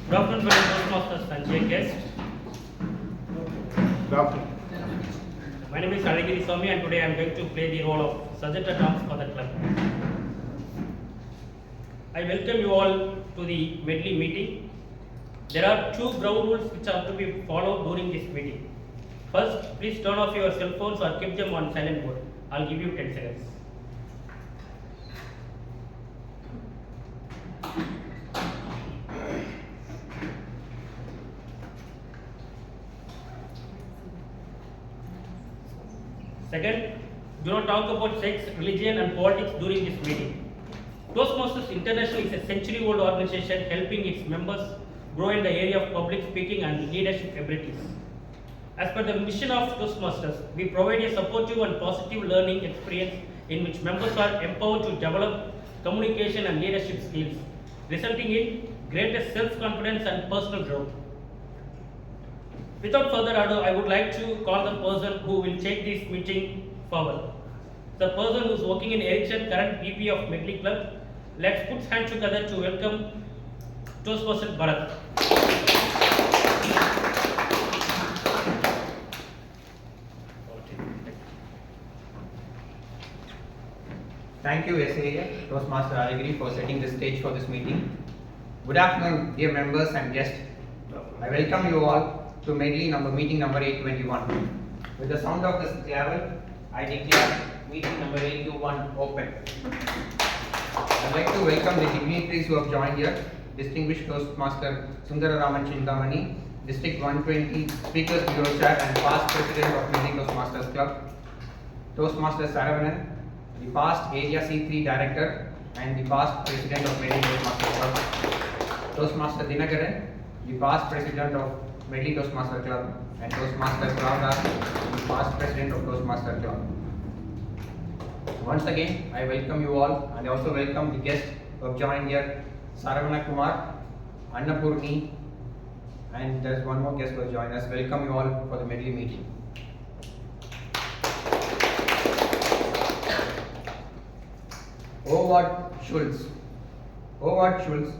Good afternoon, fellow Toastmasters and dear guests. Good afternoon. My name is Alagiri Swami and today I am going to play the role of suggested terms for the club. I welcome you all to the medley meeting. There are two ground rules which are to be followed during this meeting. First, please turn off your cell phones or keep them on silent mode. I'll give you 10 seconds. Second, do not talk about sex, religion and politics during this meeting. Toastmasters International is a century-old organization helping its members grow in the area of public speaking and leadership abilities. As per the mission of Toastmasters, we provide a supportive and positive learning experience in which members are empowered to develop communication and leadership skills, resulting in greater self-confidence and personal growth. Without further ado, I would like to call the person who will take this meeting forward. The person who is working in Ericsson, current VP of Medley Club. Let's put hands together to welcome Toastmaster Bharat. Thank you, SAA, Toastmaster Alagiri, for setting the stage for this meeting. Good afternoon, dear members and guests. I welcome you all to meeting number 821. With the sound of this gavel, I declare meeting number 821 open. I'd like to welcome the dignitaries who have joined here. Distinguished Toastmaster Sundararaman Chintamani, District 120 Speakers Bureau Chair and past President of Medley Toastmasters Club. Toastmaster Saravanan, the past Area C3 Director and the past President of Medley Toastmasters Club. Toastmaster Dinagaran, the past President of Medley Toastmaster Club, and Toastmaster Pravda, the past President of Toastmaster Club. Once again, I welcome you all and I also welcome the guests who have joined here, Saravana Kumar, Annapurni, and there's one more guest who has joined us. Welcome you all for the medley meeting. Howard Schultz. Howard Schultz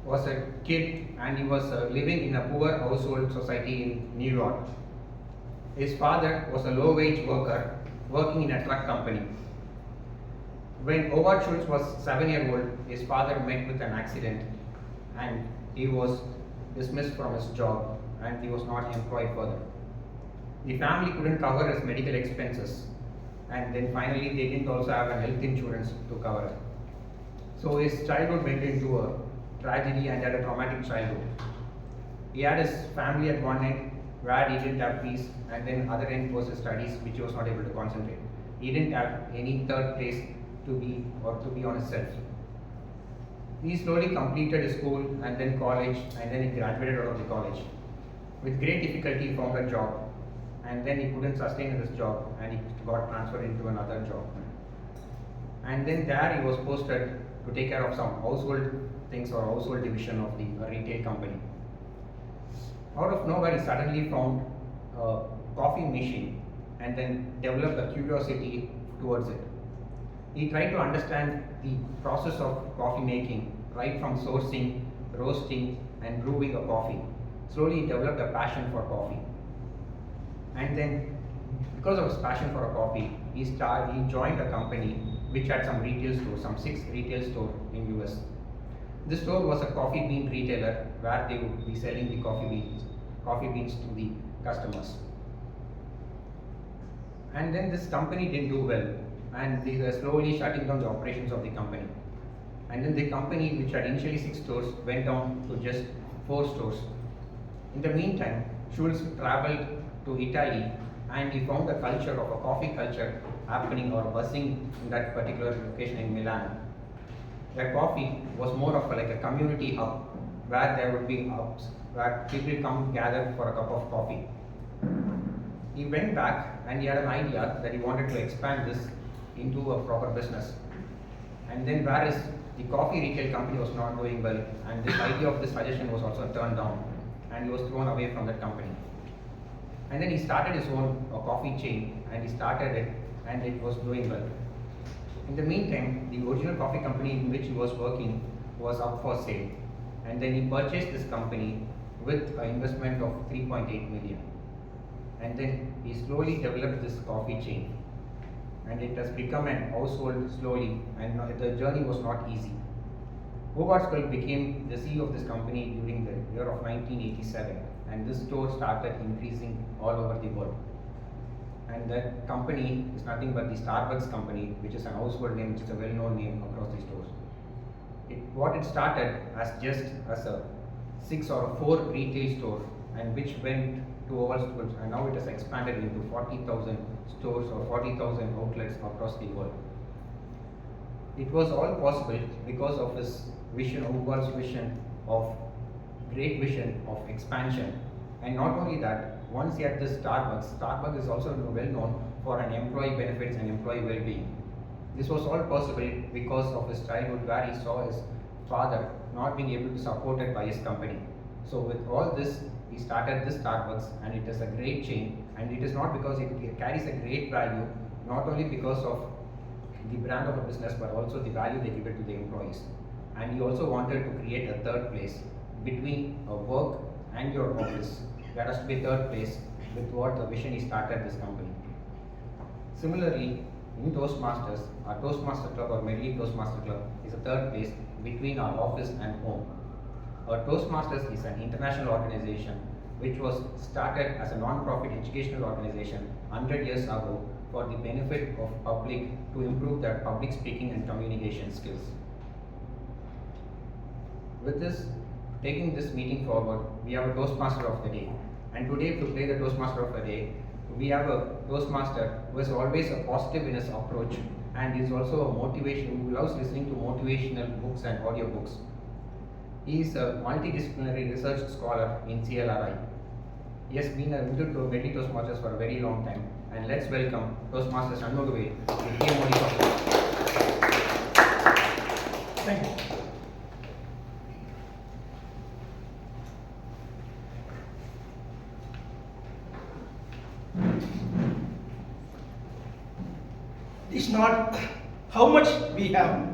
was a kid and he was living in a poor household society in New York. His father was a low-wage worker working in a truck company. When Howard Schultz was 7-year-old, his father met with an accident and he was dismissed from his job and he was not employed further. The family couldn't cover his medical expenses and then finally they didn't also have a health insurance to cover it. So his childhood went into a tragedy and had a traumatic childhood. He had his family at one end where he didn't have peace, and then other end was his studies which he was not able to concentrate. He didn't have any third place to be on himself. He slowly completed his school and then college, and then he graduated out of the college. With great difficulty he found a job and then he couldn't sustain this job and he got transferred into another job. And then there he was posted to take care of some household things or household division of the retail company. Out of nowhere, he suddenly found a coffee machine and then developed a curiosity towards it. He tried to understand the process of coffee making, right from sourcing, roasting, and brewing a coffee. Slowly, he developed a passion for coffee. And then, because of his passion for a coffee, he joined a company which had some retail stores, some 6 retail stores in US. This store was a coffee bean retailer where they would be selling the coffee beans to the customers. And then this company didn't do well and they were slowly shutting down the operations of the company. And then the company, which had initially 6 stores, went down to just 4 stores. In the meantime, Schultz traveled to Italy and he found a culture of a coffee culture happening or buzzing in that particular location in Milan. Where coffee was more of like a community hub where there would be hubs where people come gather for a cup of coffee. He went back and he had an idea that he wanted to expand this into a proper business. And then whereas the coffee retail company was not doing well and this idea of this suggestion was also turned down and he was thrown away from that company. And then he started his own coffee chain and he started it and it was doing well. In the meantime, the original coffee company in which he was working was up for sale and then he purchased this company with an investment of 3.8 million. And then he slowly developed this coffee chain, and it has become an household slowly, and the journey was not easy. Howard Schultz became the CEO of this company during the year of 1987, and this store started increasing all over the world. And that company is nothing but the Starbucks company, which is an household name, which is a well-known name across the stores. What it started as just as a 6 or 4 retail store, and which went to Howard Schultz, and now it has expanded into 40,000 stores or 40,000 outlets across the world. It was all possible because of his vision, Howard's vision of great vision of expansion. And not only that, once he had this Starbucks is also well known for an employee benefits and employee well-being. This was all possible because of his childhood, where he saw his father not being able to support it by his company. So with all this, he started this Starbucks, and it is a great chain, and it is not because it carries a great value, not only because of the brand of a business, but also the value they give it to the employees. And he also wanted to create a third place between work and your office. There has to be a third place with what the vision he started this company. Similarly, in Toastmasters, our Toastmaster Club or Medley Toastmaster Club is a third place between our office and home. Our Toastmasters is an international organization which was started as a non-profit educational organization 100 years ago for the benefit of public to improve their public speaking and communication skills. With this, taking this meeting forward, we have a Toastmaster of the Day. And today, to play the Toastmaster of the Day, we have a Toastmaster who is always a positive in his approach, and is also a motivation, who loves listening to motivational books and audiobooks. He is a multidisciplinary research scholar in CLRI. He has been a visitor to Medley Toastmasters for a very long time. And let's welcome Toastmaster Shanmugaved with PM Thank you. It's not how much we have,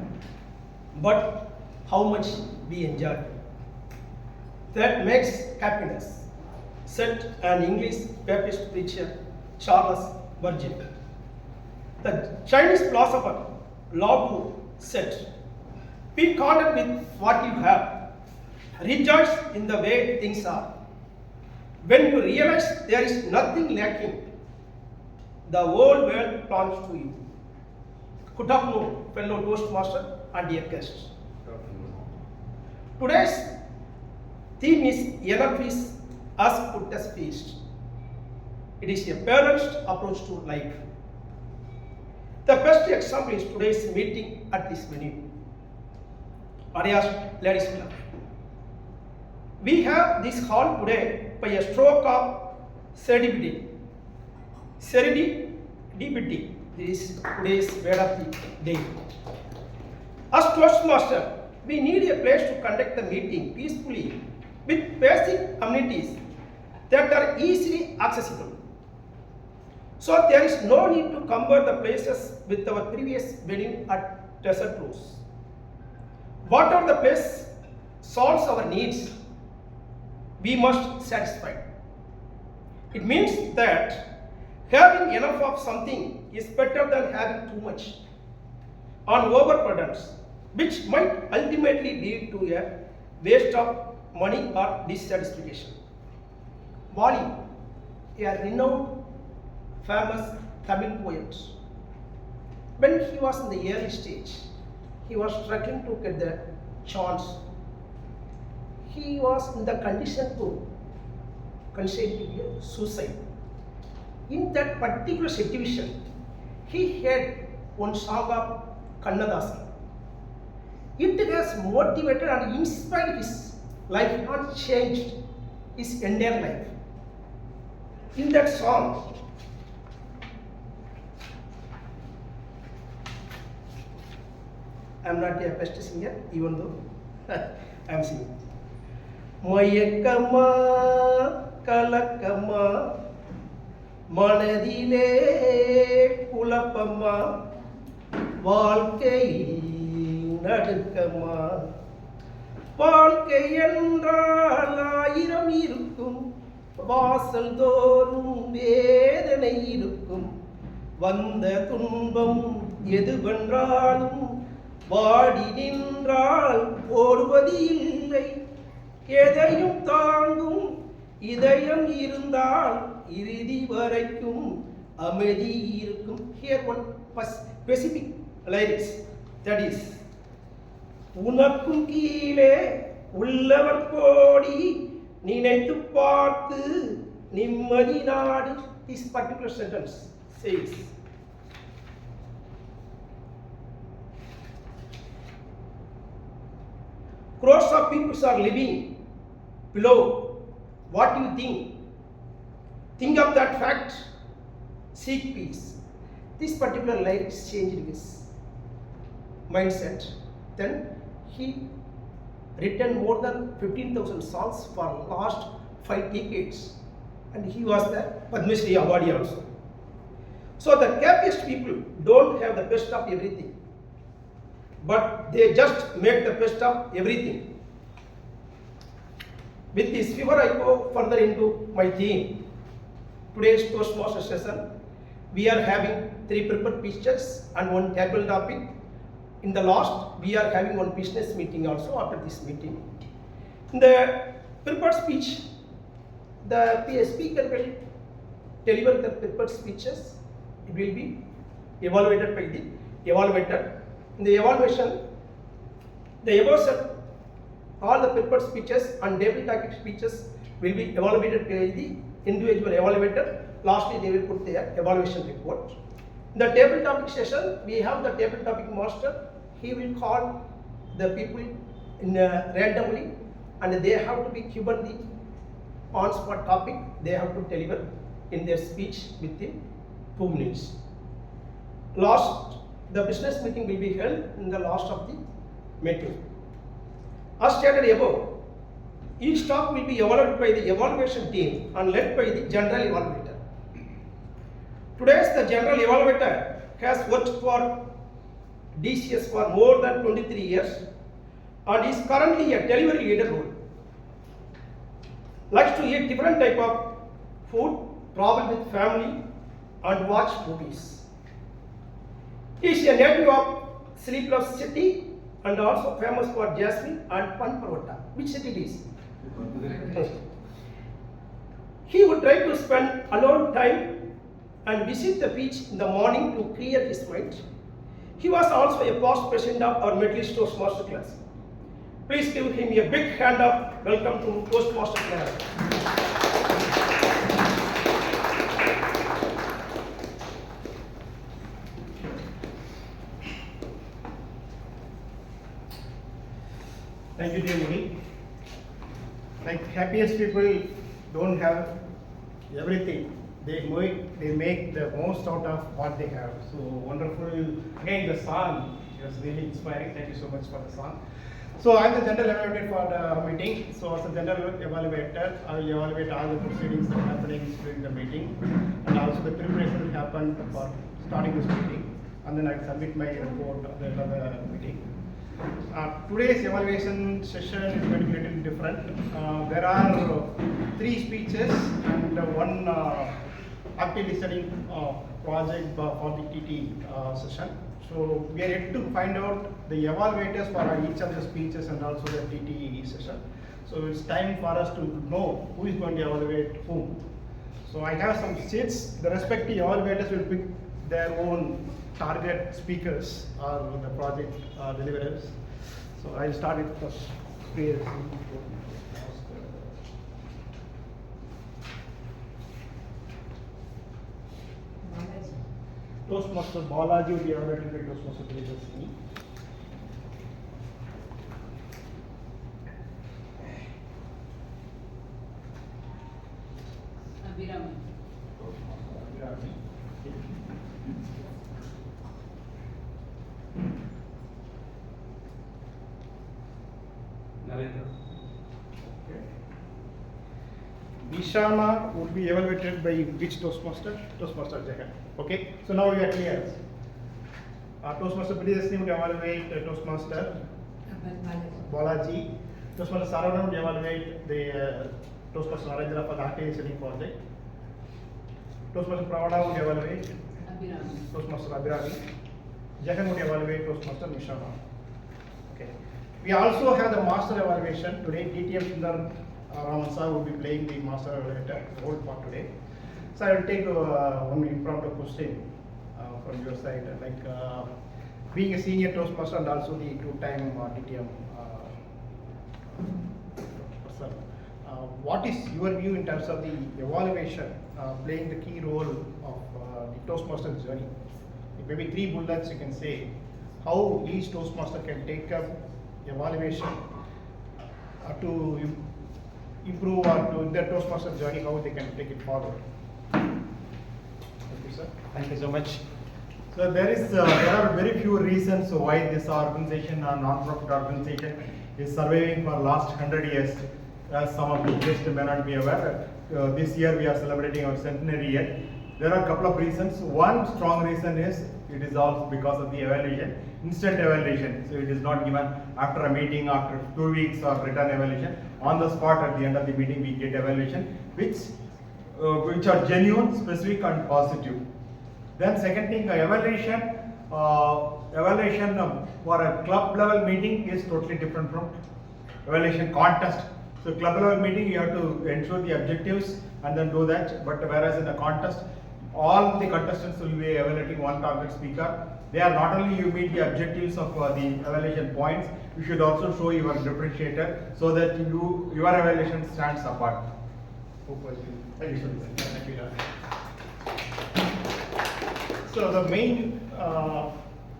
but how much we enjoy. That makes happiness, said an English Baptist preacher, Charles Spurgeon. The Chinese philosopher Lao Tzu said, "Be content with what you have. Rejoice in the way things are. When you realize there is nothing lacking, the whole world belongs to you." Good afternoon, fellow Toastmaster and dear guests. Today's theme is "Enough is as good as feast." It is a balanced approach to life. The best example is today's meeting at this venue, Arias Ladies Club. We have this hall today by a stroke of serendipity. Serendipity is today's word of the day. As Toastmaster, we need a place to conduct the meeting peacefully with basic amenities that are easily accessible. So there is no need to compare the places with our previous venue at Desert Rose. Whatever the place solves our needs, we must satisfy. It means that having enough of something is better than having too much, and overabundance, which might ultimately lead to a waste of money or dissatisfaction. Wali, a renowned, famous Tamil poet, when he was in the early stage, he was struggling to get the chance. He was in the condition to consider suicide. In that particular situation, he had one song of Kannadasan. It has motivated and inspired his life and changed his entire life. In that song, I am not a best singer, even though I am singing. Mayakama kalakama மனதிலே குழப்பமா வாழ்க்கையில் நடுக்கமா வாழ்க்கை என்றால் ஆயிரம் இருக்கும், வாசல் தோறும் வேதனை இருக்கும். வந்த துன்பம் எதுவென்றாலும் வாடி நின்றால் ஓடுவது இல்லை. எதையும் தாங்கும் இதயம் இருந்தால் இறுதி வரைக்கும் அமைதி இருக்கும். Here one specific lyrics, that is, உனக்கும் கீழே உள்ளவர் கோடி, நினைத்து பார்த்து நிம்மதி நாடு. This particular sentence says, crores of people are living below. What do you think? Think of that fact. Seek peace. This particular lyrics changed his mindset. Then he written more than 15,000 songs for last 5 decades, and he was the Padma Shri awardee also. So the happiest people don't have the best of everything, but they just make the best of everything. With this fever, I go further into my theme. Today's Toastmasters session, we are having 3 prepared speeches and 1 table topic. In the last, we are having 1 business meeting also after this meeting. In the prepared speech, the speaker will deliver the prepared speeches. It will be evaluated by the evaluator. In the evaluation, the evaluation, all the prepared speeches and table topic speeches will be evaluated by the individual evaluator. Lastly, they will put their evaluation report. In the table topic session, we have the table topic master. He will call the people randomly, and they have to be given the on-spot topic. They have to deliver in their speech within 2 minutes. Last, the business meeting will be held in the last of the meeting. As stated above, each talk will be evaluated by the evaluation team and led by the general evaluator. Today's the general evaluator has worked for DCS for more than 23 years and is currently a delivery leader role. Likes to eat different type of food, travel with family and watch movies. He is a native of Sleepless City and also famous for jasmine and pan paratha. Which city it is? He would try to spend alone time and visit the beach in the morning to clear his mind. He was also a past president of our Middle East Toastmaster class. Please give him a big hand of welcome to Toastmaster class. Thank you, dear Muni. Like happiest people don't have everything. They make the most out of what they have. So wonderful. Again, the song was really inspiring. Thank you so much for the song. So I'm the general evaluator for the meeting. So as a general evaluator, I will evaluate all the proceedings that are happening during the meeting, and also the preparation will happen for starting this meeting, and then I submit my report at the end of the meeting. Today's evaluation session is going to be a little different. There are 3 speeches and 1 active listening project for the TT session. So we are yet to find out the evaluators for each of the speeches and also the TT session. So it's time for us to know who is going to evaluate whom. So I have some sheets. The respective evaluators will pick their own target speakers or the project deliverers. So I'll start with first. Toastmaster Balaji will be evaluated by Toastmaster Priyadarshini. Abhirami. Narendra. Ishana would be evaluated by which Toastmaster? Toastmaster Jagan. Okay, so now we are clear. Toastmaster Priyadarshini would evaluate Toastmaster Balaji, Toastmaster Saravanan would evaluate the Toastmaster Narendra for the active listening project. Toastmaster Pravada would evaluate Toastmaster Abhirami. Jagan would evaluate Toastmaster Nishana. Okay. We also have the master evaluation today. DTM Sundar Raman sir will be playing the master evaluator role for today. So I will take one impromptu question from your side, like being a senior Toastmaster and also the two-time DTM person. What is your view in terms of the evaluation playing the key role of the Toastmaster journey? Maybe 3 bullets you can say how each Toastmaster can take up evaluation to improve or to their Toastmaster journey, how they can take it forward. Thank you, sir. Thank you so much. So there are very few reasons why this organization, a non-profit organization, is surviving for last 100 years. As some of the guests may not be aware, this year we are celebrating our centenary year. There are a couple of reasons. One strong reason is it is all because of the evaluation, instant evaluation. So it is not given after a meeting, after 2 weeks or written evaluation. On the spot at the end of the meeting we get evaluation which are genuine, specific and positive. Then second thing, evaluation for a club level meeting is totally different from evaluation contest. So club level meeting you have to ensure the objectives and then do that, but whereas in a contest all the contestants will be evaluating one target speaker. They are not only you meet the objectives of the evaluation points, you should also show your differentiator so that your evaluation stands apart. Thank you. So the main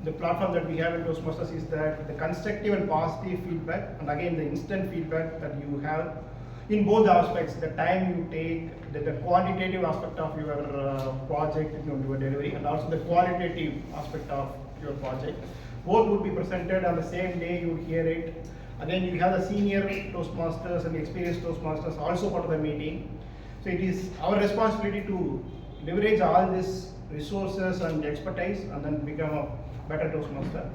the platform that we have in Toastmasters is that the constructive and positive feedback, and again the instant feedback that you have in both aspects, the time you take, the quantitative aspect of your project, your delivery, and also the qualitative aspect of your project. Both would be presented on the same day, you would hear it. Again, you have the senior Toastmasters and the experienced Toastmasters also part of the meeting. So it is our responsibility to leverage all these resources and expertise and then become a better Toastmaster.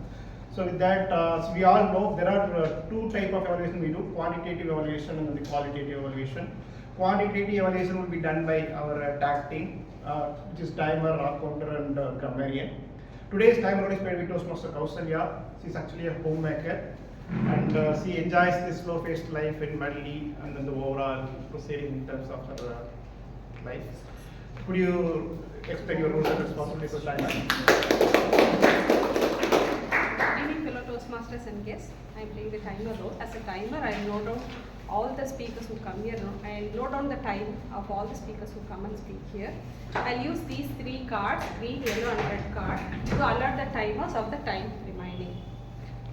So with that, so we all know there are 2 types of evaluation we do, quantitative evaluation and the qualitative evaluation. Quantitative evaluation will be done by our tag team, which is timer, rock counter and grammarian. Today's timer is played with Toastmaster Kausalya. She is actually a homemaker and she enjoys this slow-paced life in Medley and then the overall proceeding in terms of her life. Could you explain your roles and responsibilities for timer? Good evening, fellow Toastmasters and guests. I am playing the timer role. As a timer, I note down all the speakers who come here. I note down the time of all the speakers who come and speak here. I'll use these 3 cards, green, yellow and red card, to alert the timers of the time remaining.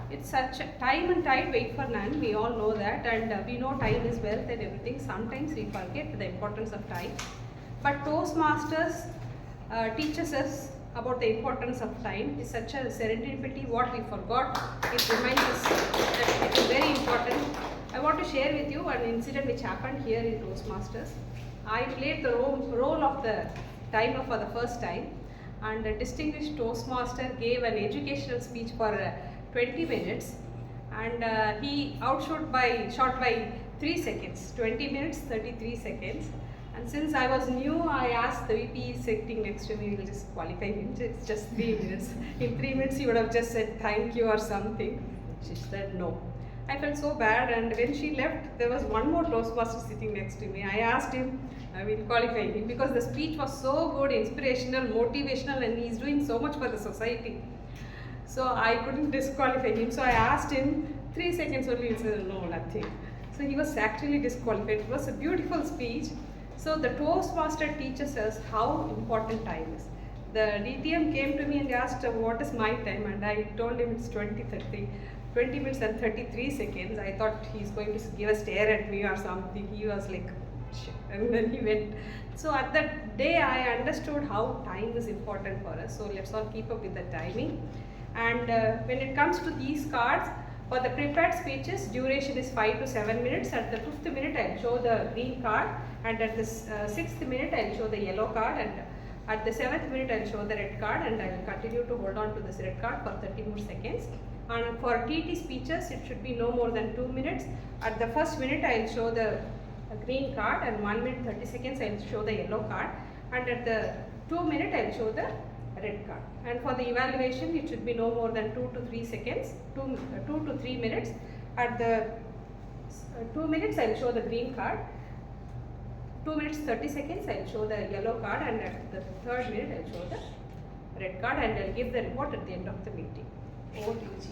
It's such a time and tide wait for none. We all know that, and we know time is wealth and everything. Sometimes we forget the importance of time. But Toastmasters teaches us about the importance of time. Is such a serendipity. What we forgot, it reminds us that it is very important. I want to share with you an incident which happened here in Toastmasters. I played the role of the timer for the first time, and a distinguished Toastmaster gave an educational speech for 20 minutes, and he outshot by 3 seconds, 20 minutes, 33 seconds. And since I was new, I asked the VP sitting next to me, we'll just qualify him, it's just 3 minutes. In 3 minutes, he would have just said thank you or something. She said no. I felt so bad, and when she left, there was one more Toastmaster sitting next to me. I asked him, I will qualify him because the speech was so good, inspirational, motivational, and he's doing so much for the society. So I couldn't disqualify him. So I asked him 3 seconds only. He said no, nothing. So he was actually disqualified. It was a beautiful speech. So the Toastmaster teaches us how important time is. The DTM came to me and asked what is my time, and I told him it's 20 minutes and 33 seconds. I thought he's going to give a stare at me or something. He was like, shit. And then he went. So at that day I understood how time is important for us. So let's all keep up with the timing. And when it comes to these cards, for the prepared speeches, duration is 5 to 7 minutes. At the 5th minute, I'll show the green card, and at the 6th minute, I'll show the yellow card. And At the 7th minute, I'll show the red card and I will continue to hold on to this red card for 30 more seconds. And for TT speeches, it should be no more than 2 minutes. At the first minute, I'll show the green card, and 1 minute 30 seconds, I'll show the yellow card. And at the 2 minute, I'll show the red card. And for the evaluation, it should be no more than 2 to 3 seconds, 2 to 3 minutes. At the 2 minutes, I'll show the green card. 2 minutes 30 seconds, I'll show the yellow card, and at the 3rd minute, I'll show the red card, and I'll give the report at the end of the meeting. Over to you, Ji.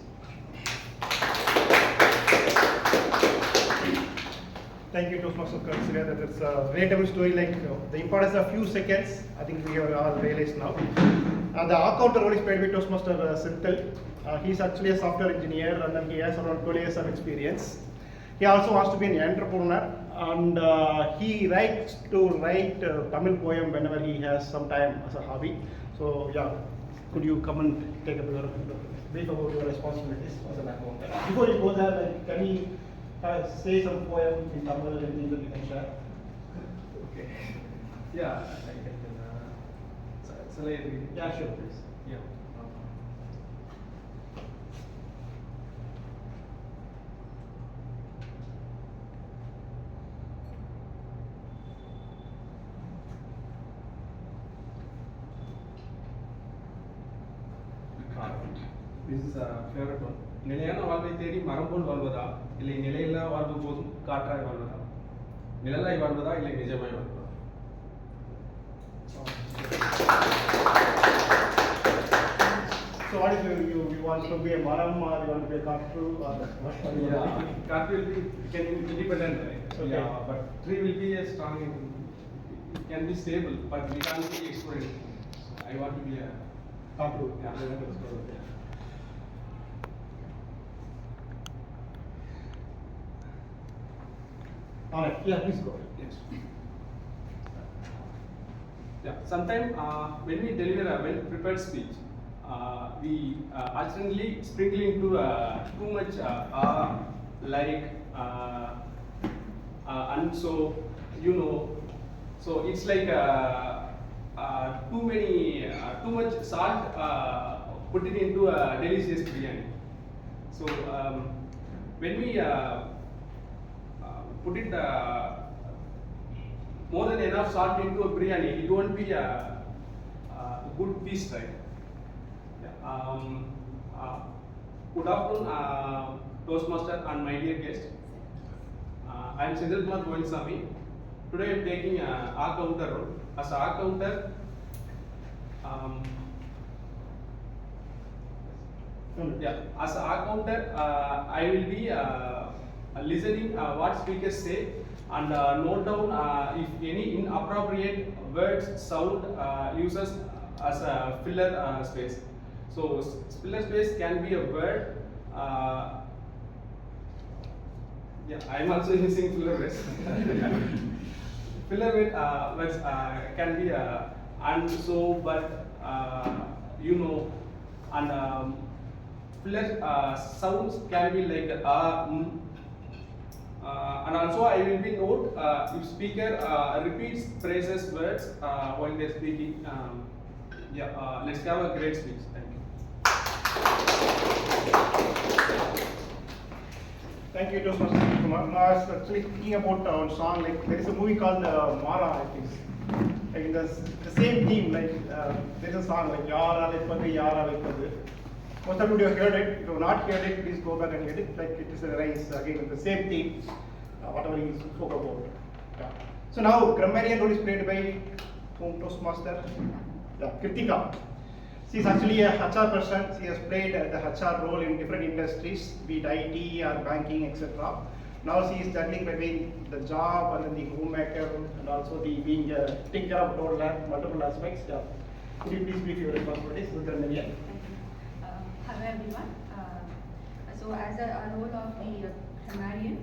Thank you, Toastmasters. Consider that it's a relatable story. The importance of few seconds, I think we have all realized now. The accountant role is played by Toastmaster Sinthal. He's actually a software engineer, and then he has around 12 years of experience. He also wants to be an entrepreneur, and he likes to write Tamil poem whenever he has some time as a hobby. So yeah, could you come and take a brief about your responsibilities as an accountant? Before you go there, can you say some poem in Tamil, anything that you can share? Okay. Yeah, I can. Shall I read? Yeah, sure, please. Yeah. This is a favorite one. நிலையான வாழ்வை தேடி மரம் போல் வாழ்வதா இல்லை நிலையில்லா வாழ்வு போதும் காற்றாய் வாழ்வதா நிழலாய் வாழ்வதா இல்லை நிஜமாய் வாழ்வதா So what is you want to be a maram or you want to be a katru or what? Yeah, cat will be can be independent, right? Okay. Yeah, but tree will be a strong. It can be stable, but we can't be explored. I want to be a Katru. yeah, I want to explore. Yeah. Alright, yeah, please go. Yes. Yeah. Sometimes when we deliver a well-prepared speech, we accidentally sprinkle into too much and so so it's like too much salt put it into a delicious biryani. So when we put it more than enough salt into a biryani, it won't be a good feast, right? Good afternoon, Toastmaster and my dear guest. I am Sindhal Kumar Govindsamy. Today I am taking a counter role. As a counter, as a counter, I will be listening what speakers say and note down if any inappropriate words, sound uses as a filler space. So filler space can be a word. Yeah, I am also using filler words. Filler words can be and so, but and filler sounds can be like and also I will be note if speaker repeats phrases words while they are speaking. Let's have a great speech. Thank you. Thank you, Toastmaster Kumar. I was actually thinking about our song. Like there is a movie called Mara, I think. Like the same theme. Like there is a song like Yara Vipadu, Yara Vipadu. Most of you have heard it. If you have not heard it, please go back and hear it. Like it is a rise again with the same theme. Whatever he spoke about. Yeah. So now grammarian role is played by whom Toastmaster? Yeah, Kritika. She is actually a HR person. She has played the HR role in different industries, be it IT or banking, etc. Now she is juggling between the job and then the homemaker and also the being taking care of multiple aspects. Yeah. Could you please brief your responsibilities with grammarian? Hello everyone. So as a role of the grammarian,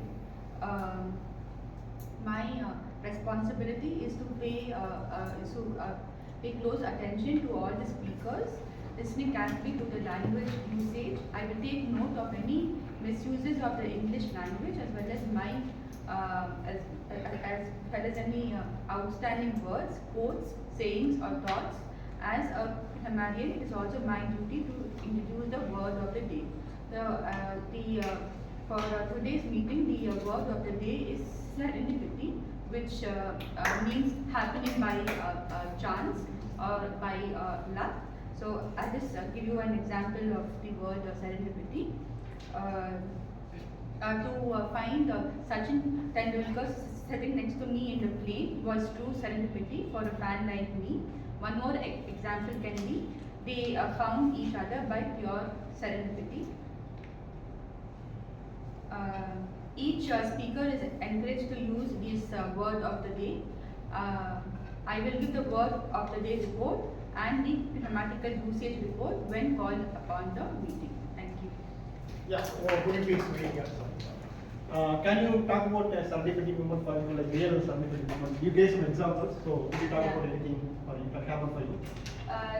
my responsibility is to pay close attention to all the speakers, listening carefully to the language usage. I will take note of any misuses of the English language as well as my as well as any outstanding words, quotes, sayings or thoughts. As a grammarian, it is also my duty to introduce the word of the day. For today's meeting, the word of the day is serendipity, which means happening by chance or by luck. So I'll just give you an example of the word serendipity. To find Sachin Tendulkar sitting next to me in the plane was true serendipity for a fan like me. One more example can be they found each other by pure serendipity. Each speaker is encouraged to use this word of the day. I will give the word of the day report and the grammatical usage report when called upon the meeting. Thank you. Yeah, could you please read your can you talk about a serendipity moment for you, like real serendipity moment? You gave some examples, so could you talk about anything or you can happen for you?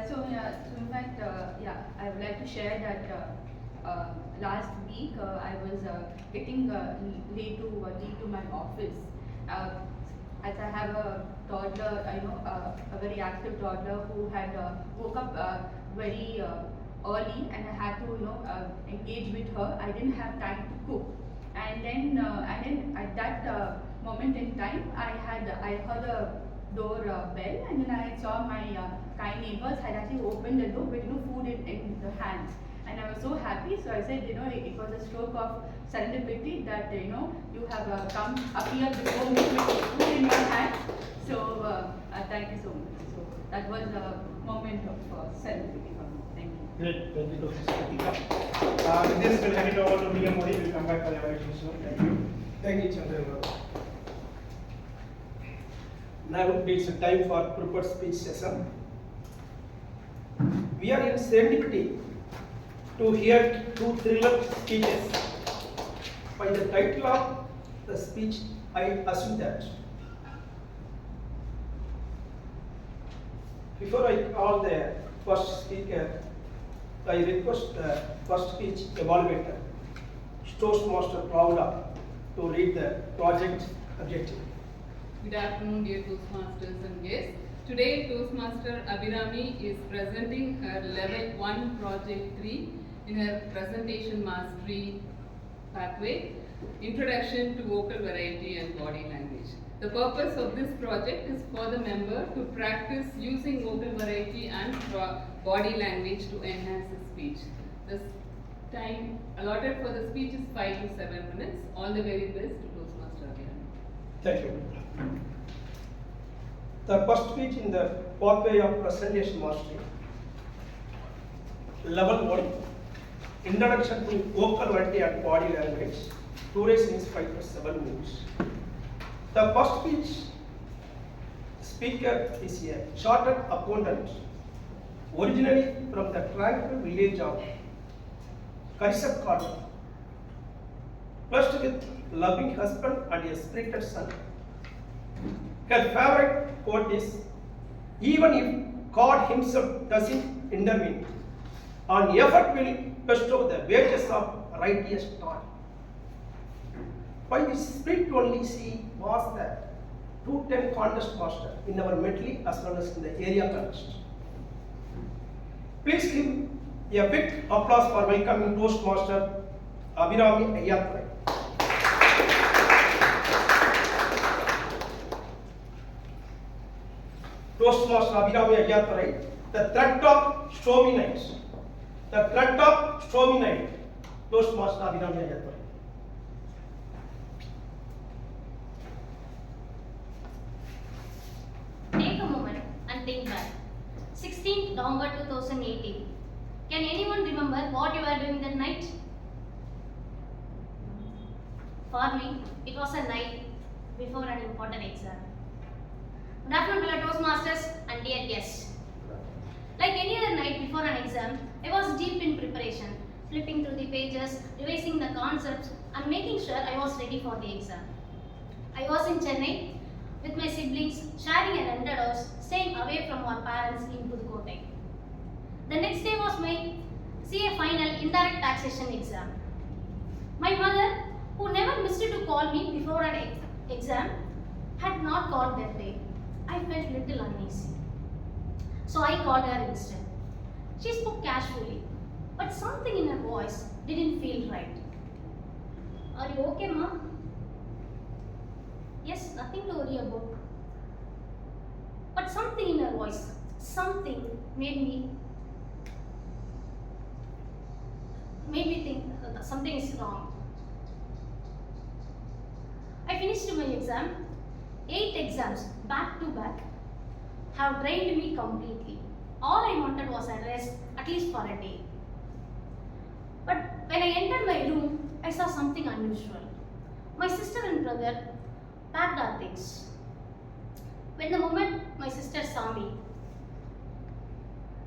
So in fact, I would like to share that last week I was getting late to my office. As I have a toddler, a very active toddler who had woke up very early, and I had to engage with her. I didn't have time to cook, and then at that moment in time, I heard a door bell, and then I saw my kind neighbors had actually opened the door with food in the hands. And I was so happy, so I said, it was a stroke of serendipity that, you have come up here before me with food in your hand. So, thank you so much. So, that was a moment of serendipity for me. Thank you. Great, thank you, Dr. With this, we'll hand it over to Mia Modi. We'll come back for the evaluation soon. Thank you. Thank you, Chandra. Now it's time for prepared speech session. We are in serendipity to hear two thriller speeches. By the title of the speech, I assume that. Before I call the first speaker, I request the first speech evaluator, Toastmaster Claudia, to read the project objective. Good afternoon, dear Toastmasters and guests. Today, Toastmaster Abhirami is presenting her Level 1 Project 3 in her Presentation Mastery pathway, Introduction to Vocal Variety and Body Language. The purpose of this project is for the member to practice using vocal variety and body language to enhance his speech. The time allotted for the speech is 5 to 7 minutes. All the very best to Toastmaster Abhirami. Thank you. The first speech in the pathway of presentation mastery. Level 1, Introduction to Vocal Variety and Body Language. Duration is 5 to 7 minutes. The first speech speaker is a chartered accountant, originally from the tranquil village of Karisapkot, blessed with loving husband and a spirited son. Her favorite quote is, even if God himself doesn't intervene, an effort will bestow the wages of righteous toil. By this spirit only she was the 210 contest master in our medley as well as in the area contest. Please give a big applause for welcoming Toastmaster Abhirami Ayyathrai. Toastmaster Abhirami Ayyathrai, the threat of stormy nights. The threat of stormy night. Toastmaster Abhirami Ayyathrai. Take a moment and think back. 16th November 2018. Can anyone remember what you were doing that night? For me, it was a night before an important exam. Good afternoon, fellow Toastmasters and dear guests. Like any other night before an exam, I was deep in preparation, flipping through the pages, revising the concepts, and making sure I was ready for the exam. I was in Chennai with my siblings, sharing a rented house, staying away from our parents in Pudukkottai. The next day was my CA final indirect taxation exam. My mother who never missed to call me before an exam, had not called that day. I felt little uneasy. So I called her instead. She spoke casually, but something in her voice didn't feel right. Are you okay, ma? Yes, nothing to worry about. But something in her voice, something made me think that something is wrong. I finished my exam. 8 exams back to back have drained me completely. All I wanted was a rest, at least for a day. But when I entered my room, I saw something unusual. My sister and brother packed our things. When the moment my sister saw me,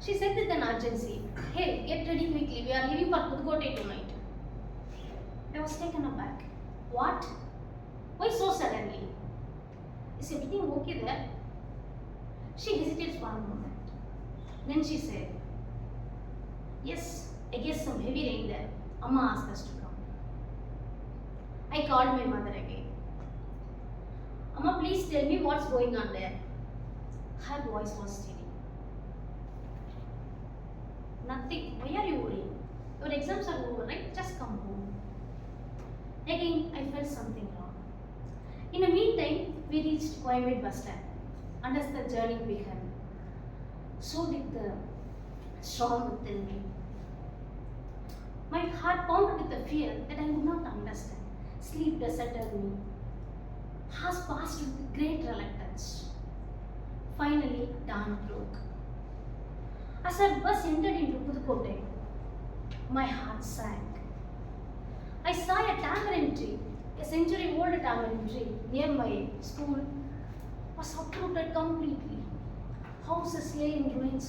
she said with an urgency, "Hey, get ready quickly, we are leaving for Pudukkottai tonight." I was taken aback. What? Why so suddenly? Is everything okay there? She hesitated for a moment. Then she said, "Yes, I guess some heavy rain there. Amma asked us to come." I called my mother again. "Amma, please tell me what's going on there." Her voice was steady. "Nothing. Why are you worrying? Your exams are over, right? Just come home." Again, I felt something wrong. In the meantime, we reached Coimbatore bus stand. And as the journey began, so did the storm within me. My heart pounded with the fear that I would not understand. Sleep deserted me. Hours passed with great reluctance. Finally, dawn broke. As our bus entered into Pudukkottai, my heart sank. I saw a tamarind tree, a century-old tamarind tree near my school was uprooted completely. Houses lay in ruins.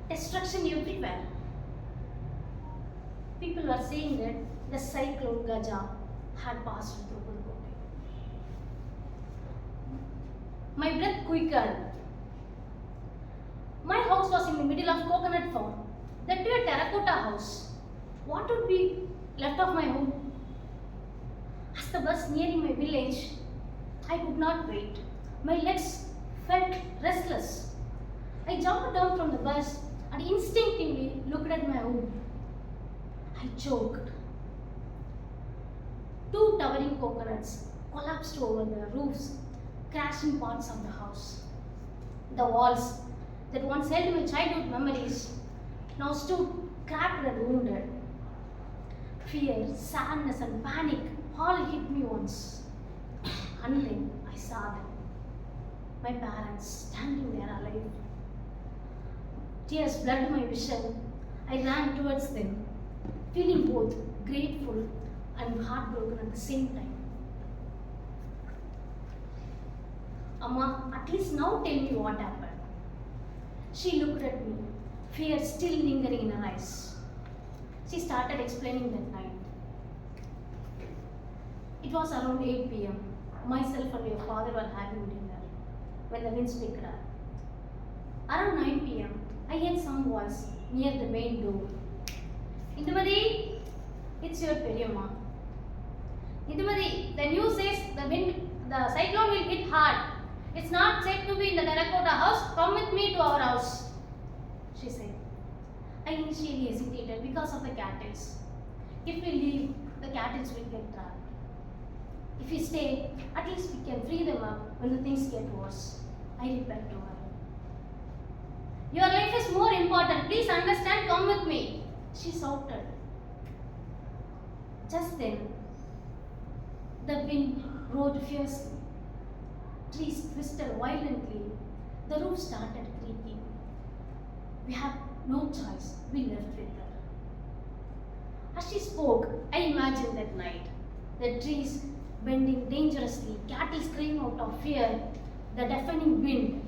Destruction everywhere. People were saying that the cyclone Gaja had passed through Pudukkottai. My breath quickened. My house was in the middle of coconut farm. That too a terracotta house. What would be left of my home? As the bus nearing my village, I could not wait. My legs felt restless. I jumped down from the bus and instinctively looked at my home. I choked. 2 towering coconuts collapsed over the roofs, crashing parts of the house. The walls that once held my childhood memories now stood cracked and wounded. Fear, sadness, and panic all hit me once. And then I saw them. My parents standing there alive. Tears flooded my vision. I ran towards them, feeling both grateful and heartbroken at the same time. "Amma, at least now tell me what happened." She looked at me, fear still lingering in her eyes. She started explaining that night. It was around 8 p.m. Myself and your father were having dinner when the winds picked up. Around 9 p.m., I heard some voice near the main door. "Indumadi, it's your Periyamma. Indumadi, the news says the cyclone will hit hard. It's not safe to be in the terracotta house. Come with me to our house," she said. I initially hesitated because of the cattles. If we leave, the cattles will get trapped. If we stay, at least we can free them up when the things get worse. I replied to her. "Your life is more important. Please understand. Come with me," she shouted. Just then, the wind roared fiercely. Trees twisted violently. The roof started creaking. We had no choice. We left with her. As she spoke, I imagined that night. The trees bending dangerously, cattle screaming out of fear, the deafening wind.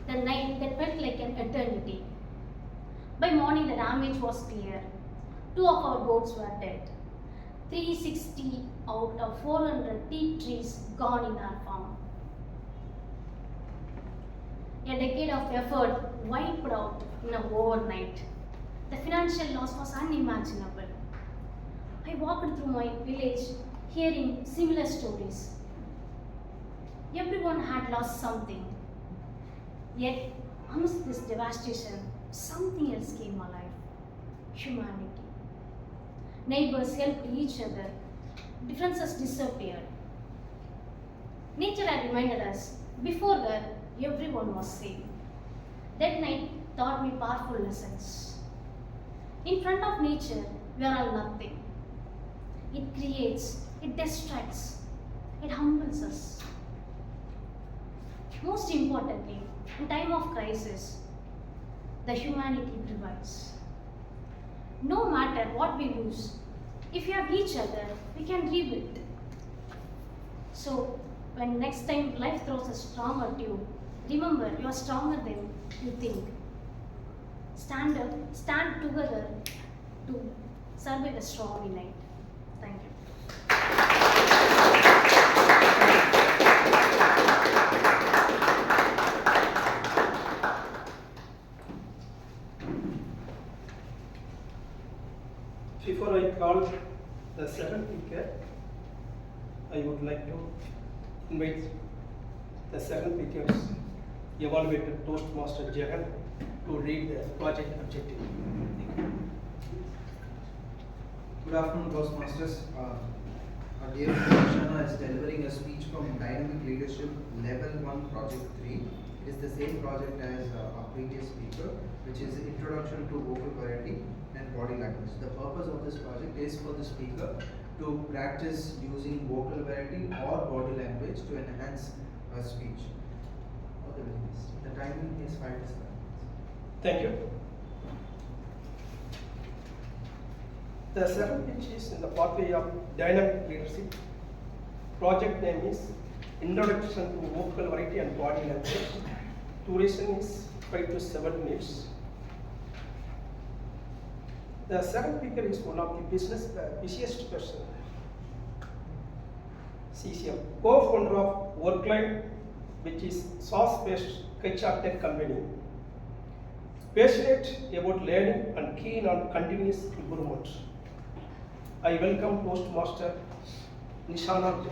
The night that felt like an eternity. By morning, the damage was clear. 2 of our goats were dead. 360 out of 400 teak trees gone in our farm. A decade of effort wiped out in an overnight. The financial loss was unimaginable. I walked through my village hearing similar stories. Everyone had lost something. Yet, amidst this devastation, something else came alive: humanity. Neighbors helped each other, differences disappeared. Nature had reminded us, before that, everyone was safe. That night taught me powerful lessons. In front of nature, we are all nothing. It creates, it distracts, it humbles us. Most importantly, in time of crisis, the humanity provides. No matter what we lose, if we have each other, we can rebuild. So, when next time life throws a storm at you, remember you are stronger than you think. Stand up, stand together to survive the stormy night. Thank you. Before I call the second speaker, I would like to invite the second speaker's evaluator Toastmaster Jagan to read the project objective. Good afternoon, Toastmasters. Our dear friend Shana is delivering a speech from Dynamic Leadership Level 1 Project 3. It is the same project as our previous speaker, which is Introduction to Vocal Variety and Body Language. The purpose of this project is for the speaker to practice using vocal variety or body language to enhance her speech. All the very best. The timing is 5 to 7 minutes. Thank you. The second pitch is in the pathway of dynamic leadership. Project name is Introduction to Vocal Variety and Body Language. Duration is 5 to 7 minutes. The second speaker is one of the busiest person. She is a co-founder of Workline, which is SaaS-based HR tech company. Passionate about learning and keen on continuous improvement. I welcome Toastmaster Nishana Jai.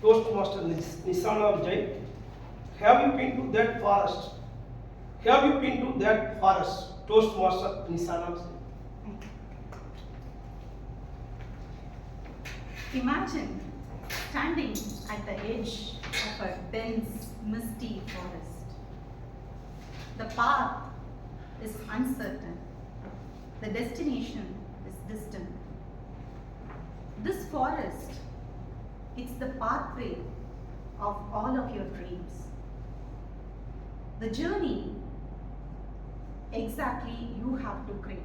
Toastmaster Nishana Jai, have you been to that forest? Have you been to that forest? Toastmaster Nishana Jai. Imagine standing at the edge of a dense, misty forest. The path is uncertain. The destination is distant. This forest, it's the pathway of all of your dreams. The journey, exactly you have to create.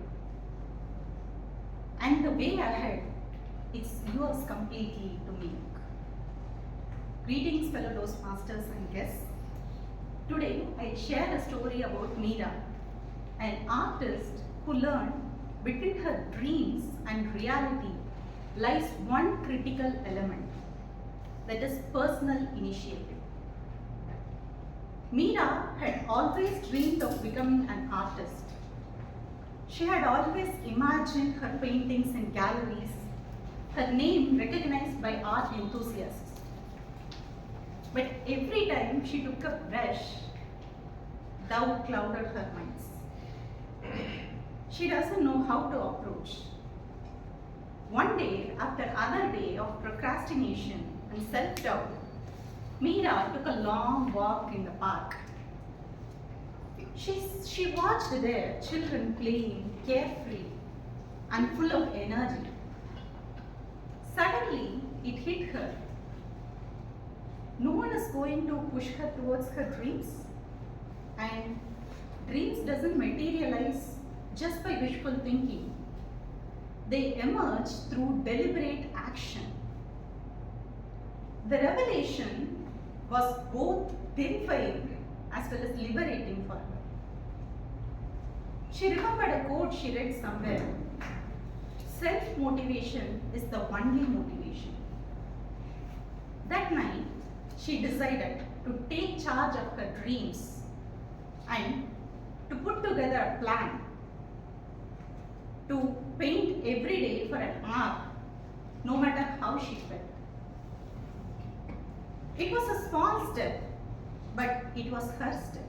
And the way ahead, it's yours completely to make. Greetings, fellow Toastmasters and guests. Today, I share a story about Meera, an artist who learned between her dreams and reality lies one critical element, that is personal initiative. Meera had always dreamed of becoming an artist. She had always imagined her paintings in galleries, her name recognized by art enthusiasts. But every time she took a brush, doubt clouded her minds. She doesn't know how to approach. One day after another day of procrastination and self-doubt, Meera took a long walk in the park. She watched there children playing carefree and full of energy. Suddenly, it hit her. No one is going to push her towards her dreams, and dreams doesn't materialize just by wishful thinking. They emerge through deliberate action. The revelation was both terrifying as well as liberating for her. She remembered a quote she read somewhere: self-motivation is the only motivation. That night, she decided to take charge of her dreams and to put together a plan to paint every day for an hour, no matter how she felt. It was a small step, but it was her step.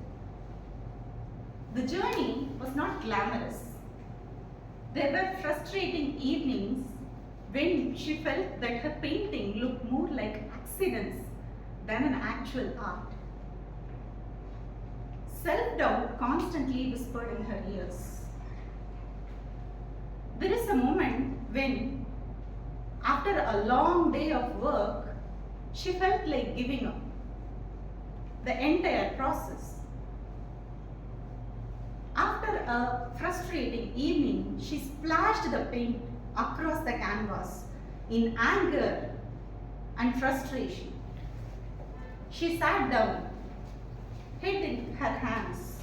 The journey was not glamorous. There were frustrating evenings when she felt that her painting looked more like accidents than an actual art. Self-doubt constantly whispered in her ears. There is a moment when, after a long day of work, she felt like giving up the entire process. After a frustrating evening, she splashed the paint across the canvas in anger and frustration. She sat down, head in her hands,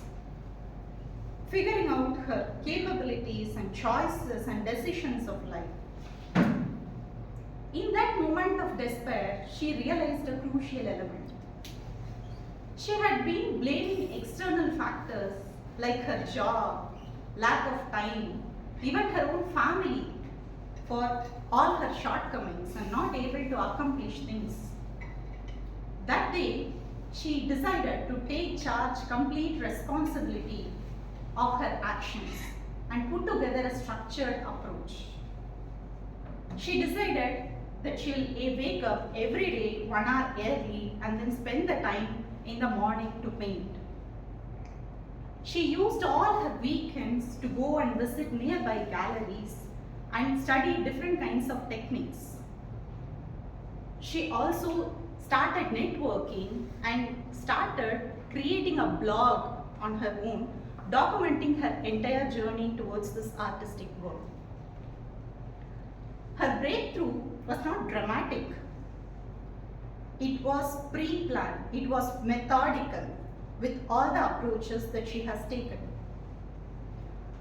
figuring out her capabilities and choices and decisions of life. In that moment of despair, she realized a crucial element. She had been blaming external factors like her job, lack of time, even her own family for all her shortcomings and not able to accomplish things. That day, she decided to take charge, complete responsibility of her actions and put together a structured approach. She decided that she'll wake up every day 1 hour early and then spend the time in the morning to paint. She used all her weekends to go and visit nearby galleries and study different kinds of techniques. She also started networking and started creating a blog on her own, documenting her entire journey towards this artistic world. Her breakthrough was not dramatic. It was pre-planned, it was methodical with all the approaches that she has taken.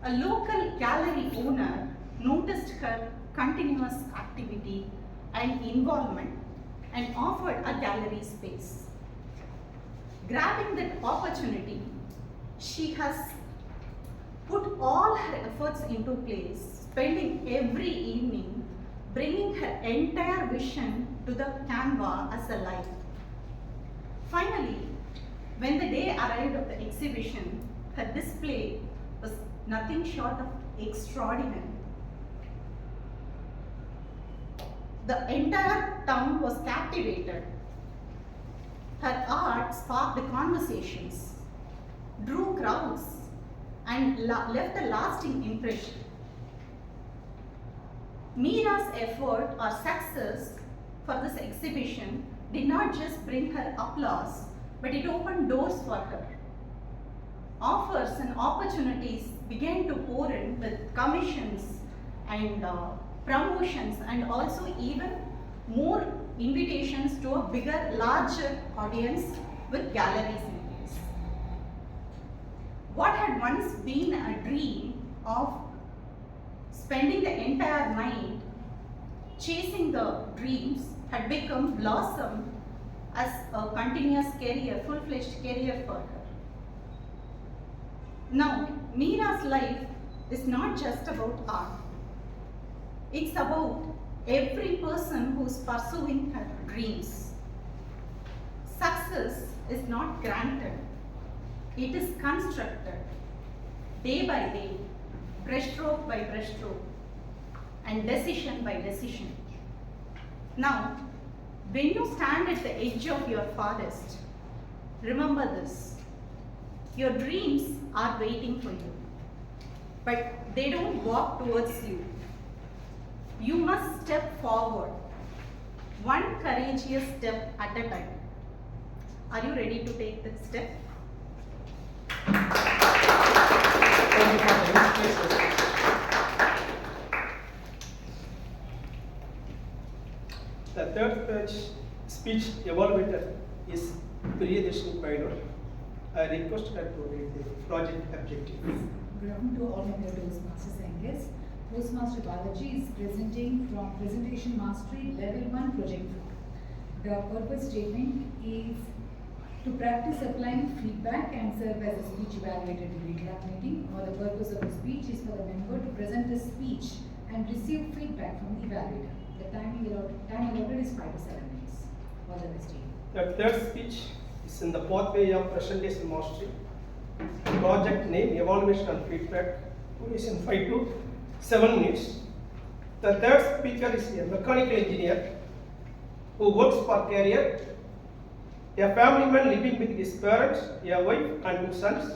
A local gallery owner noticed her continuous activity and involvement and offered a gallery space. Grabbing that opportunity, she has put all her efforts into place, spending every evening bringing her entire vision to the canvas as a life. Finally, when the day arrived of the exhibition, her display was nothing short of extraordinary. The entire town was captivated. Her art sparked conversations, drew crowds, and left a lasting impression. Mira's effort or success for this exhibition did not just bring her applause, but it opened doors for her. Offers and opportunities began to pour in with commissions and promotions, and also even more invitations to a bigger, larger audience with galleries in place. What had once been a dream of spending the entire night chasing the dreams had become blossom as a continuous career, full-fledged career for her. Now, Mira's life is not just about art. It's about every person who's pursuing her dreams. Success is not granted. It is constructed day by day, brushstroke by brushstroke, and decision by decision. Now, when you stand at the edge of your forest, remember this. Your dreams are waiting for you, but they don't walk towards you. You must step forward, one courageous step at a time. Are you ready to take that step? Thank you for the inspiration. The third speech evaluator is Priyadashini Paidor. I request her to read the project objective. Good afternoon to all my Toastmasters and guests. Toastmaster Balaji is presenting from Presentation Mastery Level 1 Project 4. The purpose statement is to practice applying feedback and serve as a speech evaluator during club meeting, or the purpose of the speech is for the member to present a speech and receive feedback from the evaluator. The time allotted is 5 to 7 minutes. All the best to you. The third speech is in the pathway of presentation mastery. Project name, evaluation and feedback. Duration 5 to 7 minutes. The third speaker is a mechanical engineer who works for career, a family man living with his parents, a wife and 2 sons.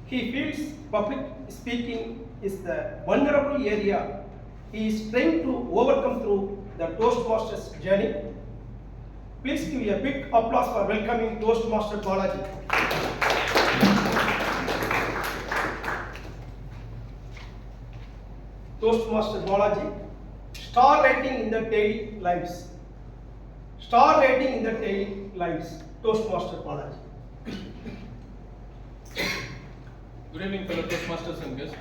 He feels public speaking is the vulnerable area he is trying to overcome through the Toastmasters journey. Please give a big applause for welcoming Toastmaster Balaji. Toastmaster Balaji, star rating in the daily lives. Star rating in the daily lives. Toastmaster Balaji. Good evening, fellow Toastmasters and guests.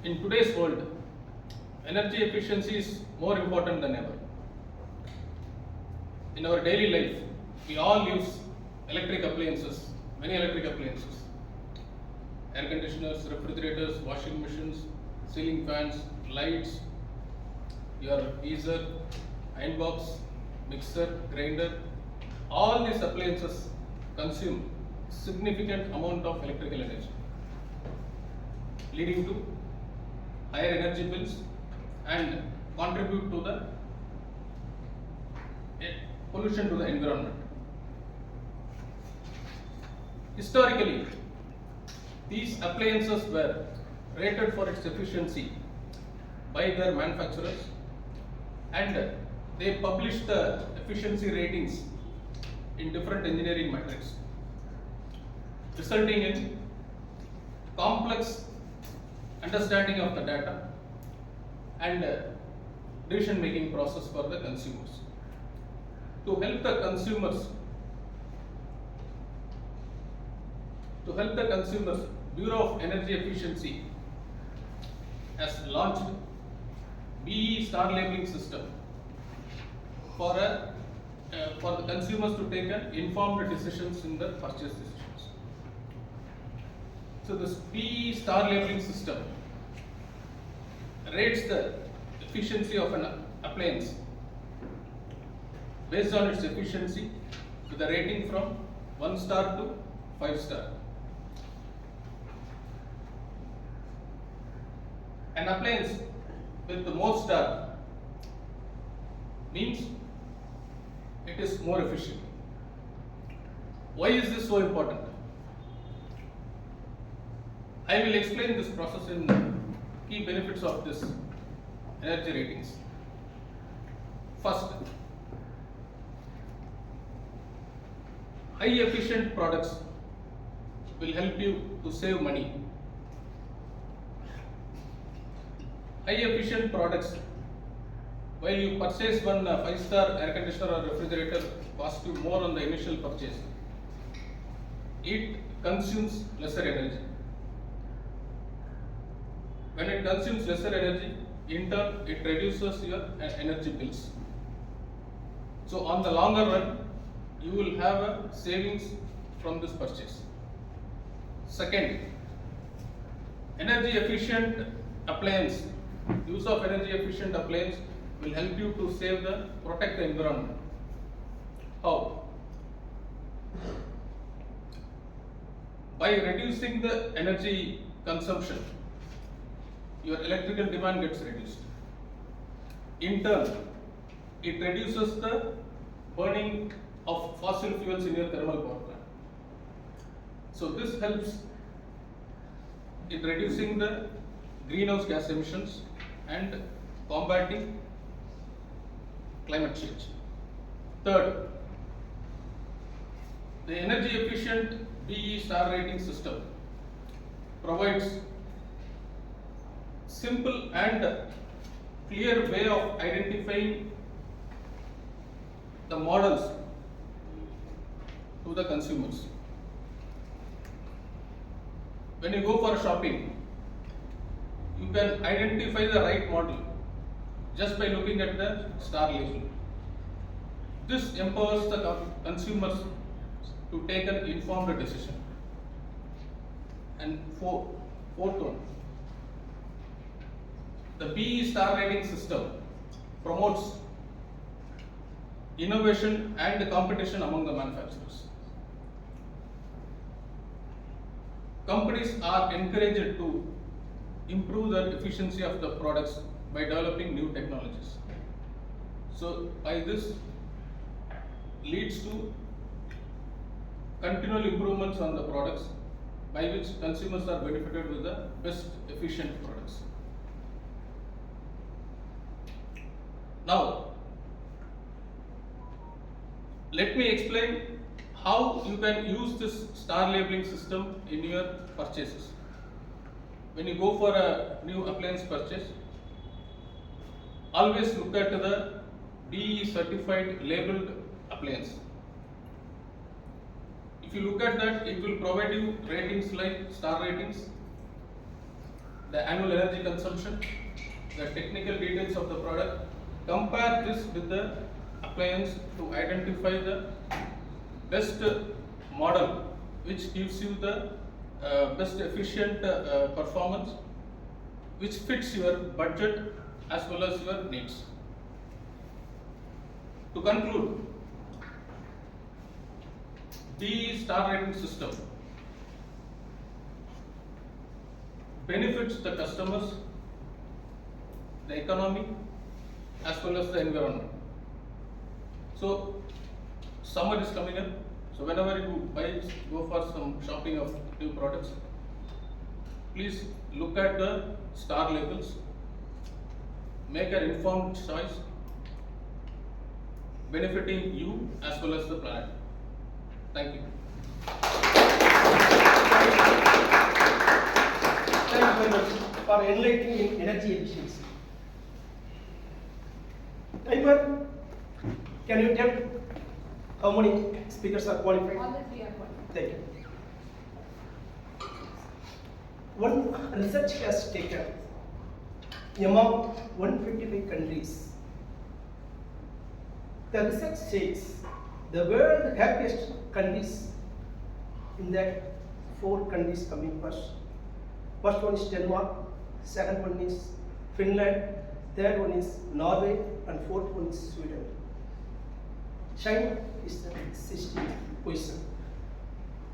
In today's world, energy efficiency is more important than ever. In our daily life, we all use electric appliances, many electric appliances. Air conditioners, refrigerators, washing machines, ceiling fans, lights, your geyser, iron box, mixer, grinder. All these appliances consume significant amount of electrical energy, leading to higher energy bills and contribute to the pollution to the environment. Historically, these appliances were rated for its efficiency by their manufacturers, and they published the efficiency ratings in different engineering metrics, resulting in complex understanding of the data and decision making process for the consumers. To help the consumers, Bureau of Energy Efficiency has launched BE star labeling system for the consumers to take an informed decisions in their purchase decisions. So this BE star labeling system rates the efficiency of an appliance based on its efficiency with a rating from 1 star to 5 star. An appliance with the more star means it is more efficient. Why is this so important? I will explain this process in key benefits of this energy ratings. First, high efficient products will help you to save money. High efficient products, while you purchase one 5-star air conditioner or refrigerator, cost you more on the initial purchase. It consumes lesser energy. When it consumes lesser energy, in turn it reduces your energy bills. So on the longer run, you will have a savings from this purchase. Second, energy efficient appliance, use of energy efficient appliance will help you to protect the environment. How? By reducing the energy consumption, your electrical demand gets reduced. In turn, it reduces the burning of fossil fuels in your thermal power plant. So this helps in reducing the greenhouse gas emissions and combating climate change. Third, the energy efficient BE star rating system provides simple and clear way of identifying the models to the consumers. When you go for shopping, you can identify the right model just by looking at the star label. This empowers the consumers to take an informed decision. And fourth one, the BE star rating system promotes innovation and competition among the manufacturers. Companies are encouraged to improve the efficiency of the products by developing new technologies. So by this leads to continual improvements on the products, by which consumers are benefited with the best efficient products. Now, let me explain how you can use this star labeling system in your purchases. When you go for a new appliance purchase, always look at the BE certified labeled appliance. If you look at that, it will provide you ratings like star ratings, the annual energy consumption, the technical details of the product. Compare this with the appliance to identify the best model which gives you the best efficient performance, which fits your budget as well as your needs. To conclude, the star rating system benefits the customers, the economy, as well as the environment. So, summer is coming up. So, whenever you go for some shopping of new products, please look at the star labels, make an informed choice, benefiting you as well as the planet. Thank you. Thank you very much for enlightening in energy efficiency. Timer, can you tell how many speakers are qualified? All the three are qualified. Thank you. One research has taken among 155 countries. The research says the world happiest countries, in that 4 countries coming first. First one is Denmark, second one is Finland, third one is Norway, and fourth one is Sweden. China is the 16th position.